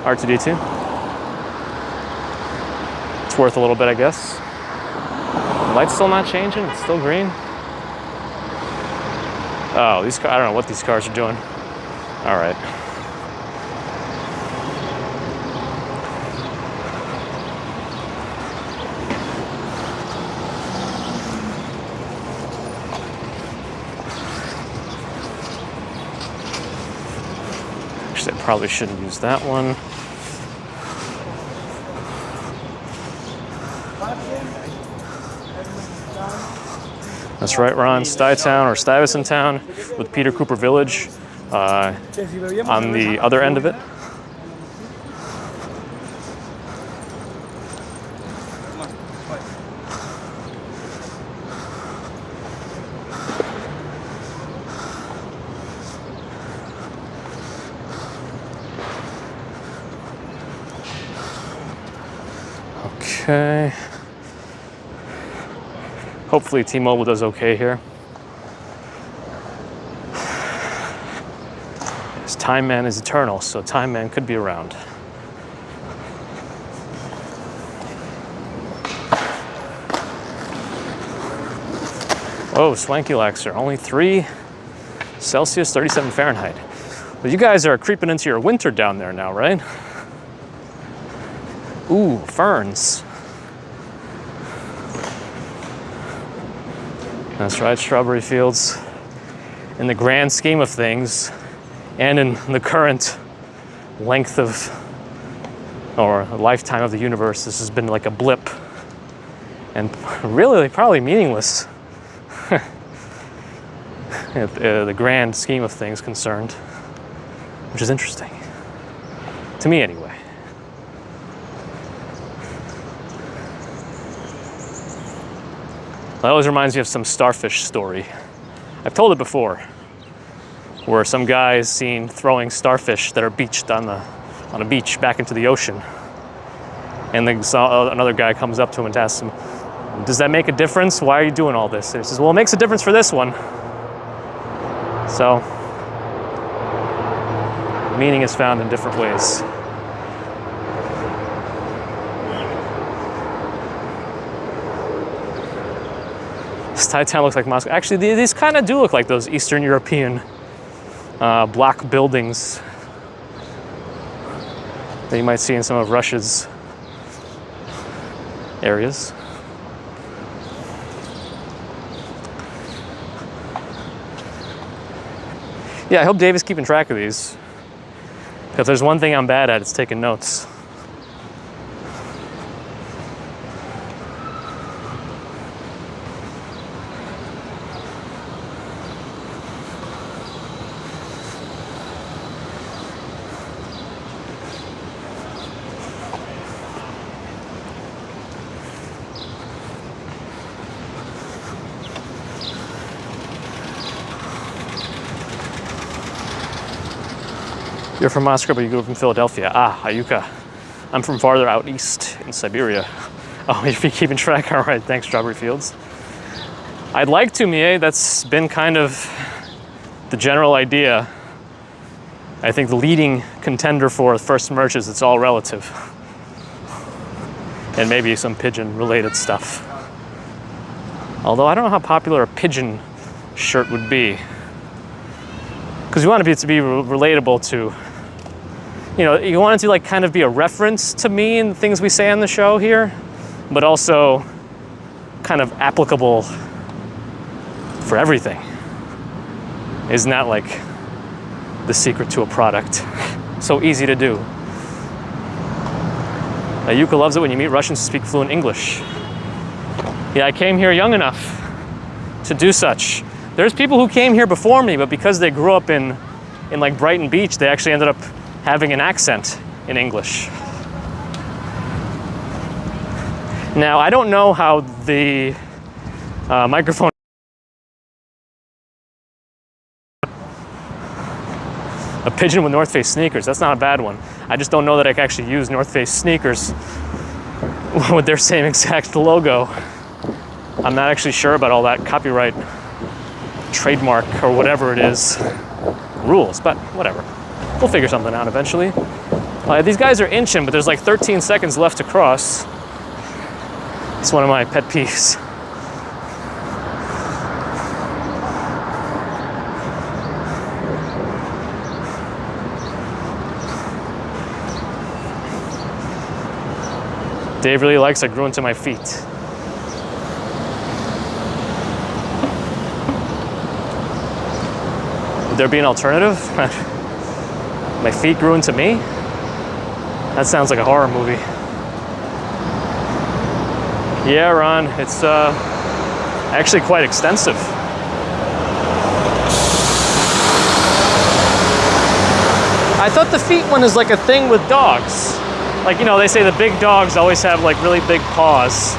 R2D2. It's worth a little bit, I guess. The light's still not changing. It's still green. Oh, these cars, I don't know what these cars are doing. All right. Actually, I probably shouldn't use that one. That's right, we're on Town or Stuyvesant Town with Peter Cooper Village on the other end of it. Okay. Hopefully T-Mobile does okay here. This Time Man is eternal, so Time Man could be around. Whoa, swanky laxer. Only 3 Celsius, 37 Fahrenheit. Well, you guys are creeping into your winter down there now, right? Ooh, ferns. That's right, strawberry fields. In the grand scheme of things, and in the current length of, or lifetime of the universe, this has been like a blip. And really, probably meaningless. The grand scheme of things concerned. Which is interesting. To me, anyway. That always reminds me of some starfish story. I've told it before, where some guy is seen throwing starfish that are beached on a beach back into the ocean. And then another guy comes up to him and asks him, "Does that make a difference? Why are you doing all this?" And he says, "Well, it makes a difference for this one." So, meaning is found in different ways. Stuyvesant Town looks like Moscow. Actually, these kind of do look like those Eastern European block buildings that you might see in some of Russia's areas. Yeah, I hope Dave is keeping track of these. If there's one thing I'm bad at, it's taking notes. You're from Moscow, but you grew up in Philadelphia. Ah, Ayuka. I'm from farther out east in Siberia. Oh, you're keeping track? All right, thanks, Strawberry Fields. I'd like to, Mie. That's been kind of the general idea. I think the leading contender for first merch is it's all relative. And maybe some pigeon-related stuff. Although I don't know how popular a pigeon shirt would be. Because you want it to be relatable to, you know, you want it to like kind of be a reference to me and the things we say on the show here, but also kind of applicable for everything. Isn't that like the secret to a product? So easy to do. Yuka loves it when you meet Russians who speak fluent English. Yeah, I came here young enough to do such. There's people who came here before me, but because they grew up in like Brighton Beach, they actually ended up having an accent in English. Now, I don't know how the microphone. A pigeon with North Face sneakers, that's not a bad one. I just don't know that I can actually use North Face sneakers with their same exact logo. I'm not actually sure about all that copyright, trademark, or whatever it is, rules, but whatever. We'll figure something out eventually. These guys are inching, but there's like 13 seconds left to cross. It's one of my pet peeves. Dave really likes I grew into my feet. Would there be an alternative? My feet grew into me? That sounds like a horror movie. Yeah, Ron, it's actually quite extensive. I thought the feet one is like a thing with dogs. Like, you know, they say the big dogs always have like really big paws.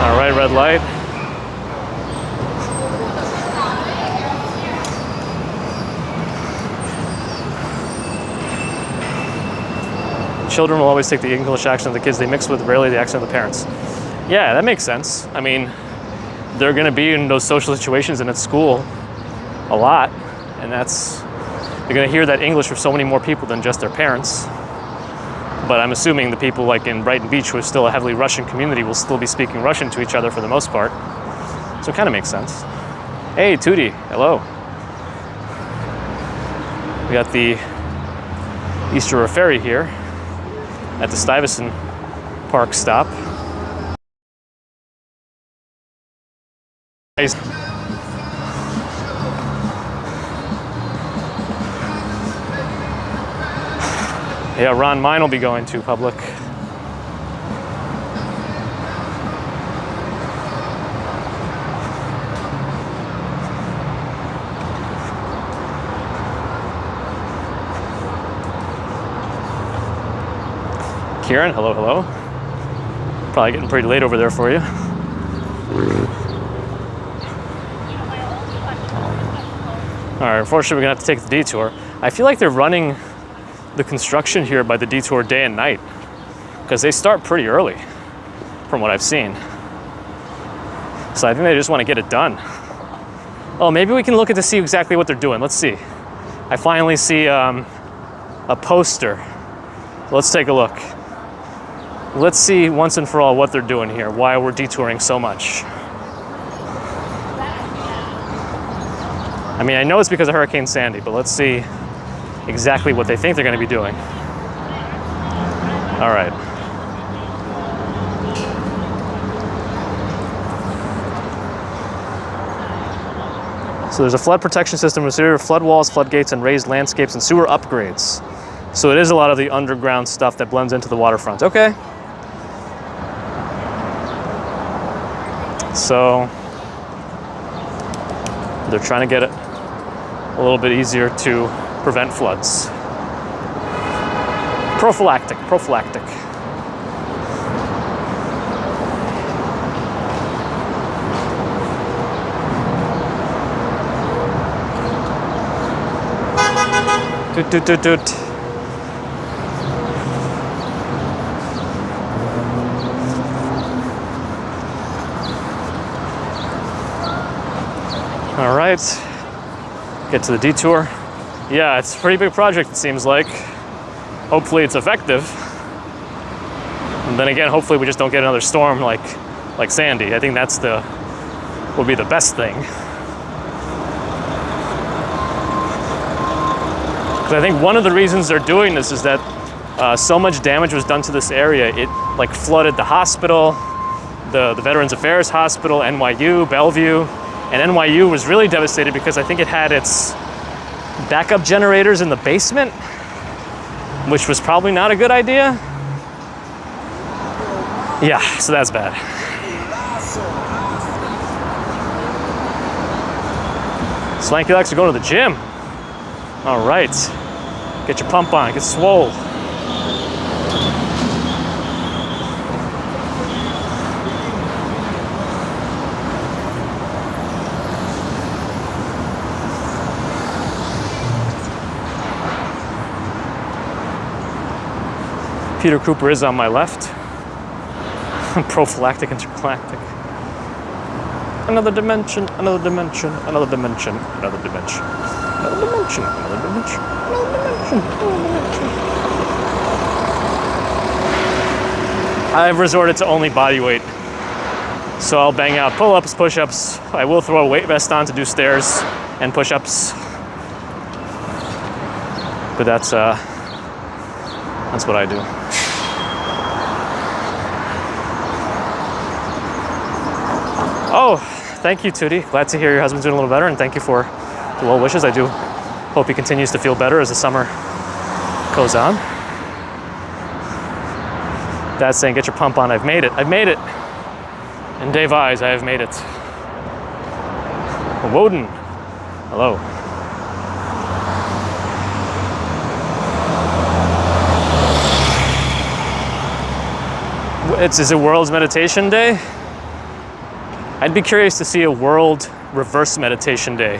All right, red light. Children will always take the English accent of the kids they mix with, rarely the accent of the parents. Yeah, that makes sense. I mean, they're gonna be in those social situations and at school a lot. And they're gonna hear that English from so many more people than just their parents. But I'm assuming the people like in Brighton Beach, who is still a heavily Russian community, will still be speaking Russian to each other for the most part. So it kind of makes sense. Hey, Tootie, hello. We got the Easter River Ferry here at the Stuyvesant Park stop. Yeah, Ron, mine will be going to public. Kieran, hello, hello. Probably getting pretty late over there for you. All right, unfortunately, we're gonna have to take the detour. I feel like they're running the construction here by the detour day and night, because they start pretty early from what I've seen. So I think they just want to get it done. Oh, maybe we can look at to see exactly what they're doing. Let's see. I finally see a poster. Let's take a look. Let's see once and for all what they're doing here, why we're detouring so much. I mean, I know it's because of Hurricane Sandy, but let's see exactly what they think they're going to be doing. All right. So there's a flood protection system with severe flood walls, floodgates, and raised landscapes and sewer upgrades. So it is a lot of the underground stuff that blends into the waterfront. Okay. So they're trying to get it a little bit easier to prevent floods. Prophylactic. Toot, toot, toot, toot. All right, get to the detour. Yeah, it's a pretty big project, it seems like. Hopefully it's effective. And then again, hopefully we just don't get another storm like Sandy. I think that's would be the best thing. Because I think one of the reasons they're doing this is that so much damage was done to this area. It like flooded the hospital, the Veterans Affairs Hospital, NYU, Bellevue, and NYU was really devastated because I think it had its backup generators in the basement, which was probably not a good idea. Yeah, so that's bad. Swanky likes to go to the gym. All right, get your pump on, get swole. Peter Cooper is on my left. Prophylactic intergalactic. Another dimension, another dimension, another dimension, another dimension, another dimension, another dimension, another dimension, another dimension. I've resorted to only body weight. So I'll bang out pull-ups, push-ups. I will throw a weight vest on to do stairs and push-ups. But that's what I do. Oh, thank you, Tootie. Glad to hear your husband's doing a little better, and thank you for the well wishes. I do hope he continues to feel better as the summer goes on. Dad's saying, get your pump on. I've made it. I've made it. In Dave Eyes, I have made it. Woden. Hello. Is it World's Meditation Day? I'd be curious to see a World Reverse Meditation Day.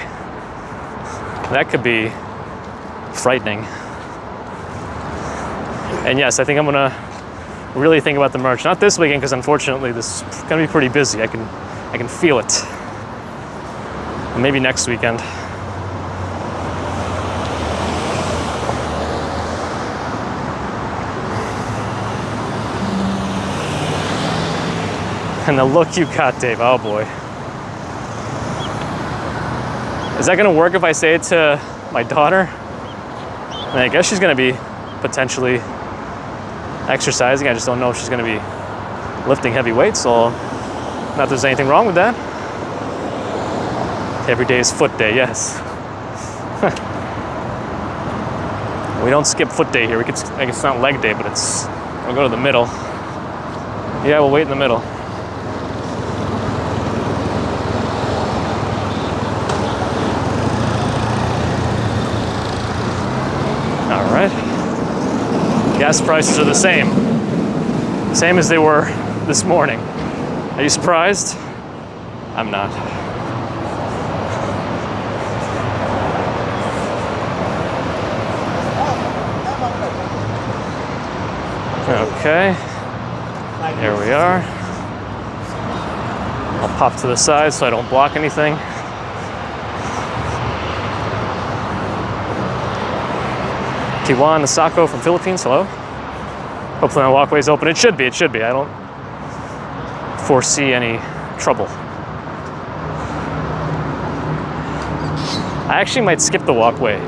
That could be frightening. And yes, I think I'm gonna really think about the merch. Not this weekend, because unfortunately this is gonna be pretty busy. I can feel it. Maybe next weekend. And the look you got, Dave, oh boy. Is that gonna work if I say it to my daughter? And I guess she's gonna be potentially exercising. I just don't know if she's gonna be lifting heavy weights, so not that there's anything wrong with that. Every day is foot day, yes. We don't skip foot day here. I guess it's not leg day, but we'll go to the middle. Yeah, we'll wait in the middle. All right. Gas prices are the same. Same as they were this morning. Are you surprised? I'm not. Okay. Here we are. I'll pop to the side so I don't block anything. Tijuan Nasako from Philippines, hello. Hopefully my walkway's open. It should be. I don't foresee any trouble. I actually might skip the walkway.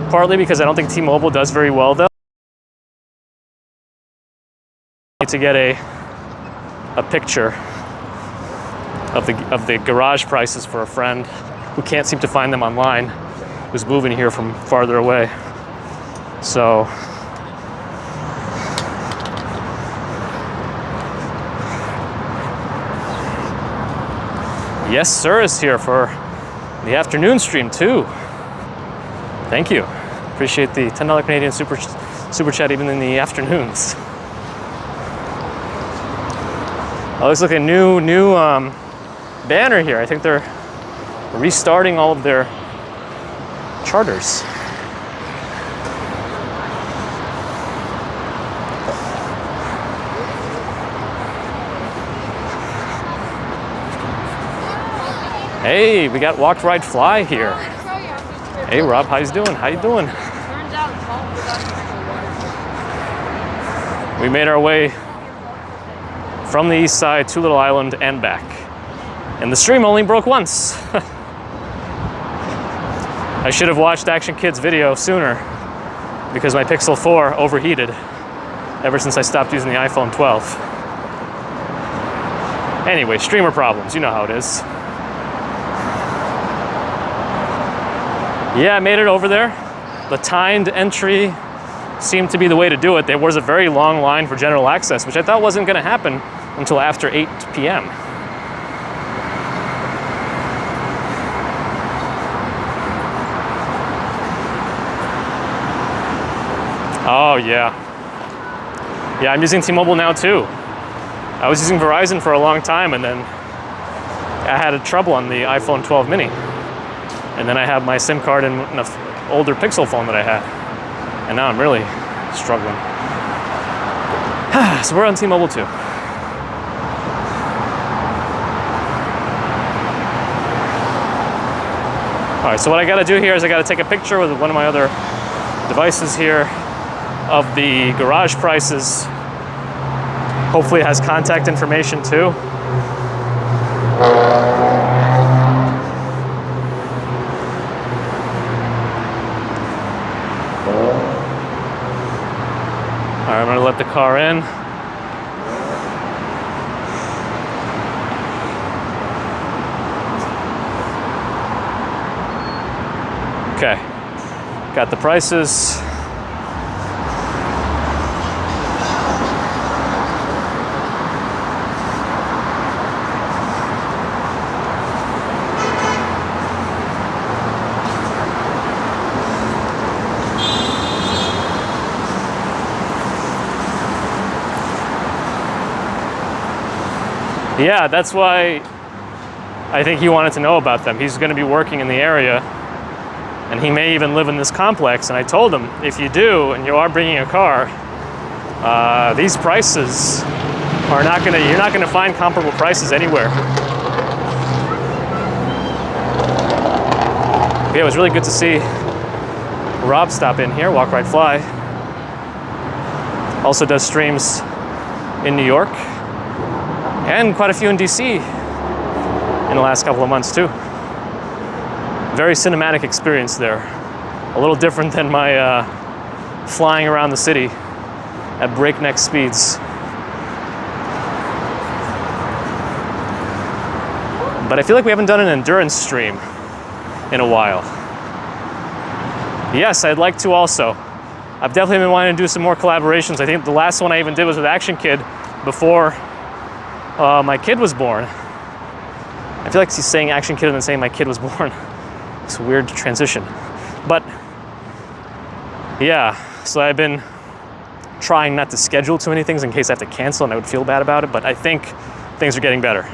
Partly because I don't think T-Mobile does very well though. To get a picture of the garage prices for a friend who can't seem to find them online, who's moving here from farther away. So yes, sir is here for the afternoon stream too. Thank you. Appreciate the $10 Canadian super chat even in the afternoons. Oh, looks like a new banner here. I think they're restarting all of their charters. Hey, we got Walk, Ride, Fly here. Hey, Rob, how you doing? How you doing? We made our way from the east side to Little Island and back. And the stream only broke once. I should have watched Action Kid's video sooner because my Pixel 4 overheated ever since I stopped using the iPhone 12. Anyway, streamer problems, you know how it is. Yeah, I made it over there. The timed entry seemed to be the way to do it. There was a very long line for general access, which I thought wasn't going to happen until after 8 p.m. Oh, yeah. Yeah, I'm using T-Mobile now, too. I was using Verizon for a long time, and then I had trouble on the iPhone 12 mini. And then I have my SIM card in an older Pixel phone that I had. And now I'm really struggling. So we're on T-Mobile too. All right, so what I gotta do here is I gotta take a picture with one of my other devices here of the garage prices. Hopefully it has contact information too. All right, I'm gonna let the car in. Okay, got the prices. Yeah, that's why I think he wanted to know about them. He's going to be working in the area, and he may even live in this complex. And I told him, if you do, and you are bringing a car, these prices are you're not going to find comparable prices anywhere. Yeah, it was really good to see Rob stop in here, Walk, Ride, Fly. Also does streams in New York. And quite a few in DC in the last couple of months too. Very cinematic experience there. A little different than my flying around the city at breakneck speeds. But I feel like we haven't done an endurance stream in a while. Yes, I'd like to also. I've definitely been wanting to do some more collaborations. I think the last one I even did was with Action Kid before my kid was born. I feel like he's saying Action Kid and then saying my kid was born. It's a weird transition. But yeah, so I've been trying not to schedule too many things in case I have to cancel and I would feel bad about it, but I think things are getting better.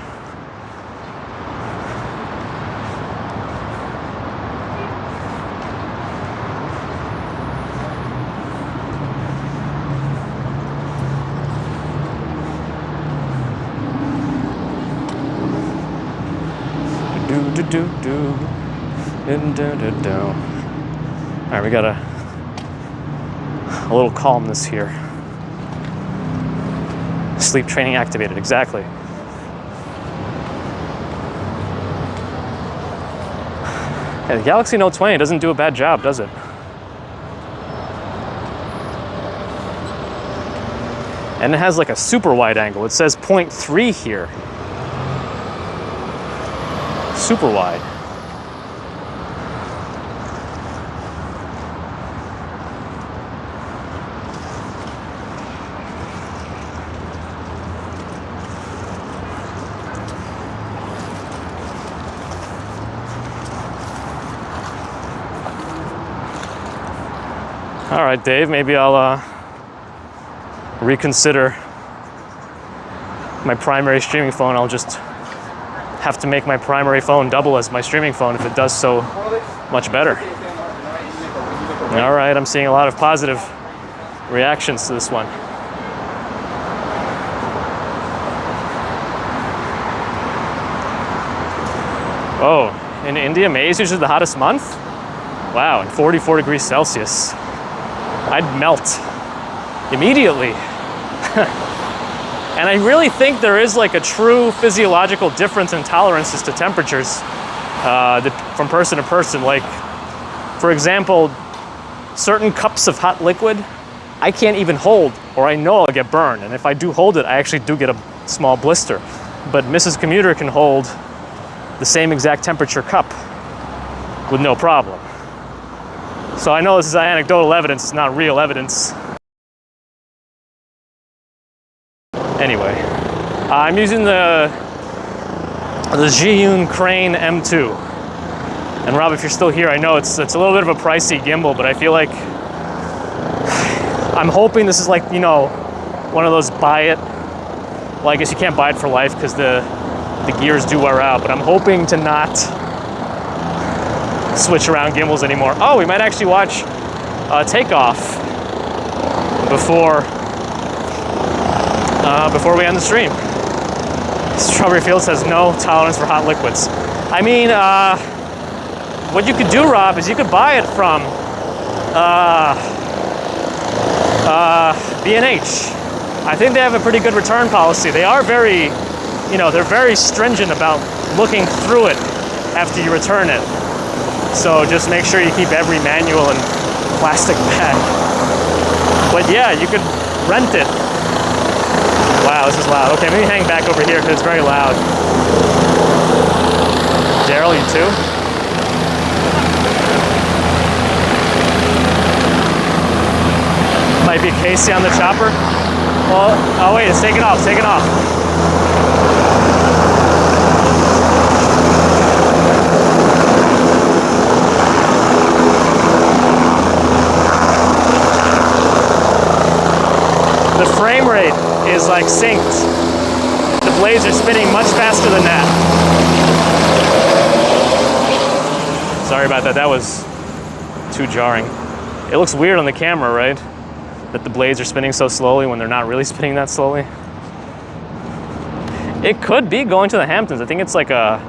All right, we got a little calmness here. Sleep training activated, exactly. Yeah, the Galaxy Note 20 doesn't do a bad job, does it? And it has like a super wide angle. It says 0.3 here. Super wide. All right, Dave, maybe I'll reconsider my primary streaming phone. I'll just have to make my primary phone double as my streaming phone if it does so much better. All right, I'm seeing a lot of positive reactions to this one. Oh, in India, May is usually the hottest month? Wow, and 44 degrees Celsius. I'd melt immediately. And I really think there is like a true physiological difference in tolerances to temperatures from person to person. Like, for example, certain cups of hot liquid, I can't even hold, or I know I'll get burned. And if I do hold it, I actually do get a small blister. but Mrs. Commuter can hold the same exact temperature cup with no problem. So I know this is anecdotal evidence, it's not real evidence. Anyway, I'm using the Zhiyun Crane M2. And Rob, if you're still here, I know it's a little bit of a pricey gimbal, but I feel like I'm hoping this is like, you know, one of those buy it. Well, I guess you can't buy it for life because the gears do wear out, but I'm hoping to not switch around gimbals anymore. Oh, we might actually watch Takeoff before we end the stream. Strawberry Fields has no tolerance for hot liquids. I mean, what you could do, Rob, is you could buy it from B&H. I think they have a pretty good return policy. They are very, you know, they're very stringent about looking through it after you return it. So just make sure you keep every manual in plastic bag. But yeah, you could rent it. Wow, this is loud. Okay, maybe hang back over here because it's very loud. Daryl, you too? Might be Casey on the chopper. Well, oh wait, it's taking off, taking off. The frame rate is like synced. The blades are spinning much faster than that. Sorry about that, that was too jarring. It looks weird on the camera, right? That the blades are spinning so slowly when they're not really spinning that slowly. It could be going to the Hamptons. I think it's like a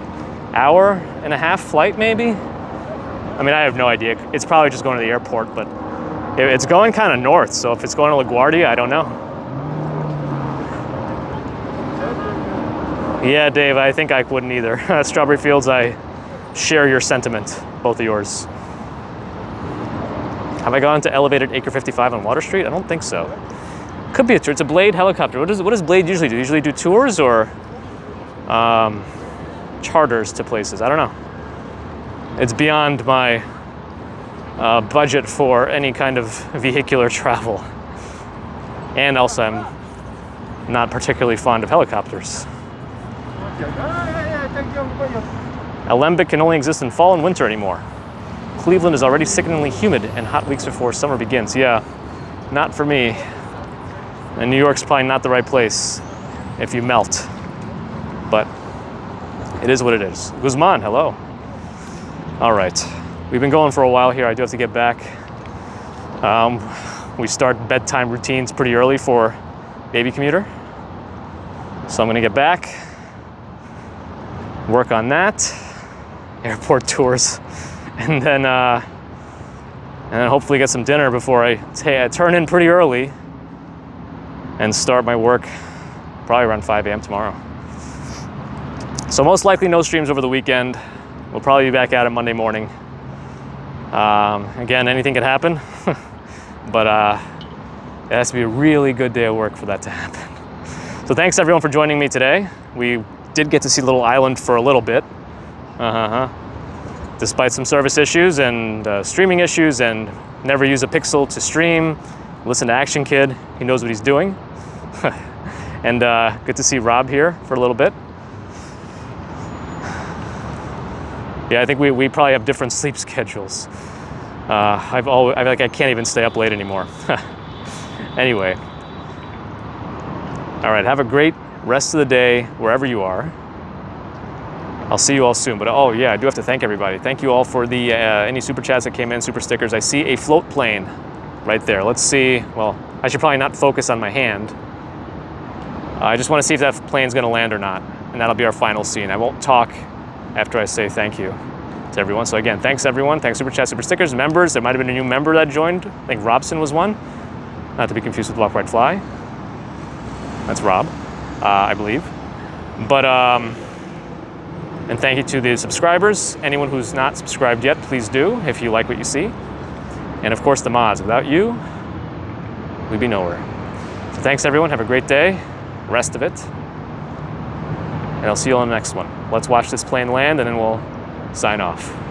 hour-and-a-half flight, maybe? I mean, I have no idea. It's probably just going to the airport, but it's going kind of north, so if it's going to LaGuardia, I don't know. Yeah, Dave, I think I wouldn't either. Strawberry Fields, I share your sentiment, both of yours. Have I gone to elevated Acre 55 on Water Street? I don't think so. Could be a tour. It's a Blade helicopter. What does Blade usually do? Usually do tours or charters to places? I don't know. It's beyond my budget for any kind of vehicular travel. And also I'm not particularly fond of helicopters. Alembic can only exist in fall and winter anymore. Cleveland is already sickeningly humid and hot weeks before summer begins. Yeah, not for me. And New York's probably not the right place if you melt. But it is what it is. Guzman, hello. All right, we've been going for a while here. I do have to get back. We start bedtime routines pretty early for baby commuter. So I'm gonna get back, work on that, airport tours, and then hopefully get some dinner before I turn in pretty early and start my work probably around 5 a.m. tomorrow. So most likely no streams over the weekend. We'll probably be back at it Monday morning. Again, anything could happen, but it has to be a really good day of work for that to happen. So thanks everyone for joining me today. We did get to see Little Island for a little bit. Despite some service issues and streaming issues, and never use a Pixel to stream. Listen to Action Kid, he knows what he's doing. And good to see Rob here for a little bit. Yeah, I think we probably have different sleep schedules. I can't even stay up late anymore. Anyway. All right, have a great rest of the day wherever you are. I'll see you all soon, but oh yeah, I do have to thank everybody. Thank you all for the any super chats that came in, super stickers. I see a float plane right there. Let's see, well, I should probably not focus on my hand. I just want to see if that plane's gonna land or not, and that'll be our final scene. I won't talk after I say thank you to everyone. So again, thanks everyone. Thanks super chat, super stickers, members. There might have been a new member that joined. I think Robson was one. Not to be confused with Walk Right Fly. That's Rob, I believe. But and thank you to the subscribers. Anyone who's not subscribed yet, please do if you like what you see. And of course the mods. Without you, we'd be nowhere. So thanks everyone. Have a great day. Rest of it. And I'll see you on the next one. Let's watch this plane land and then we'll sign off.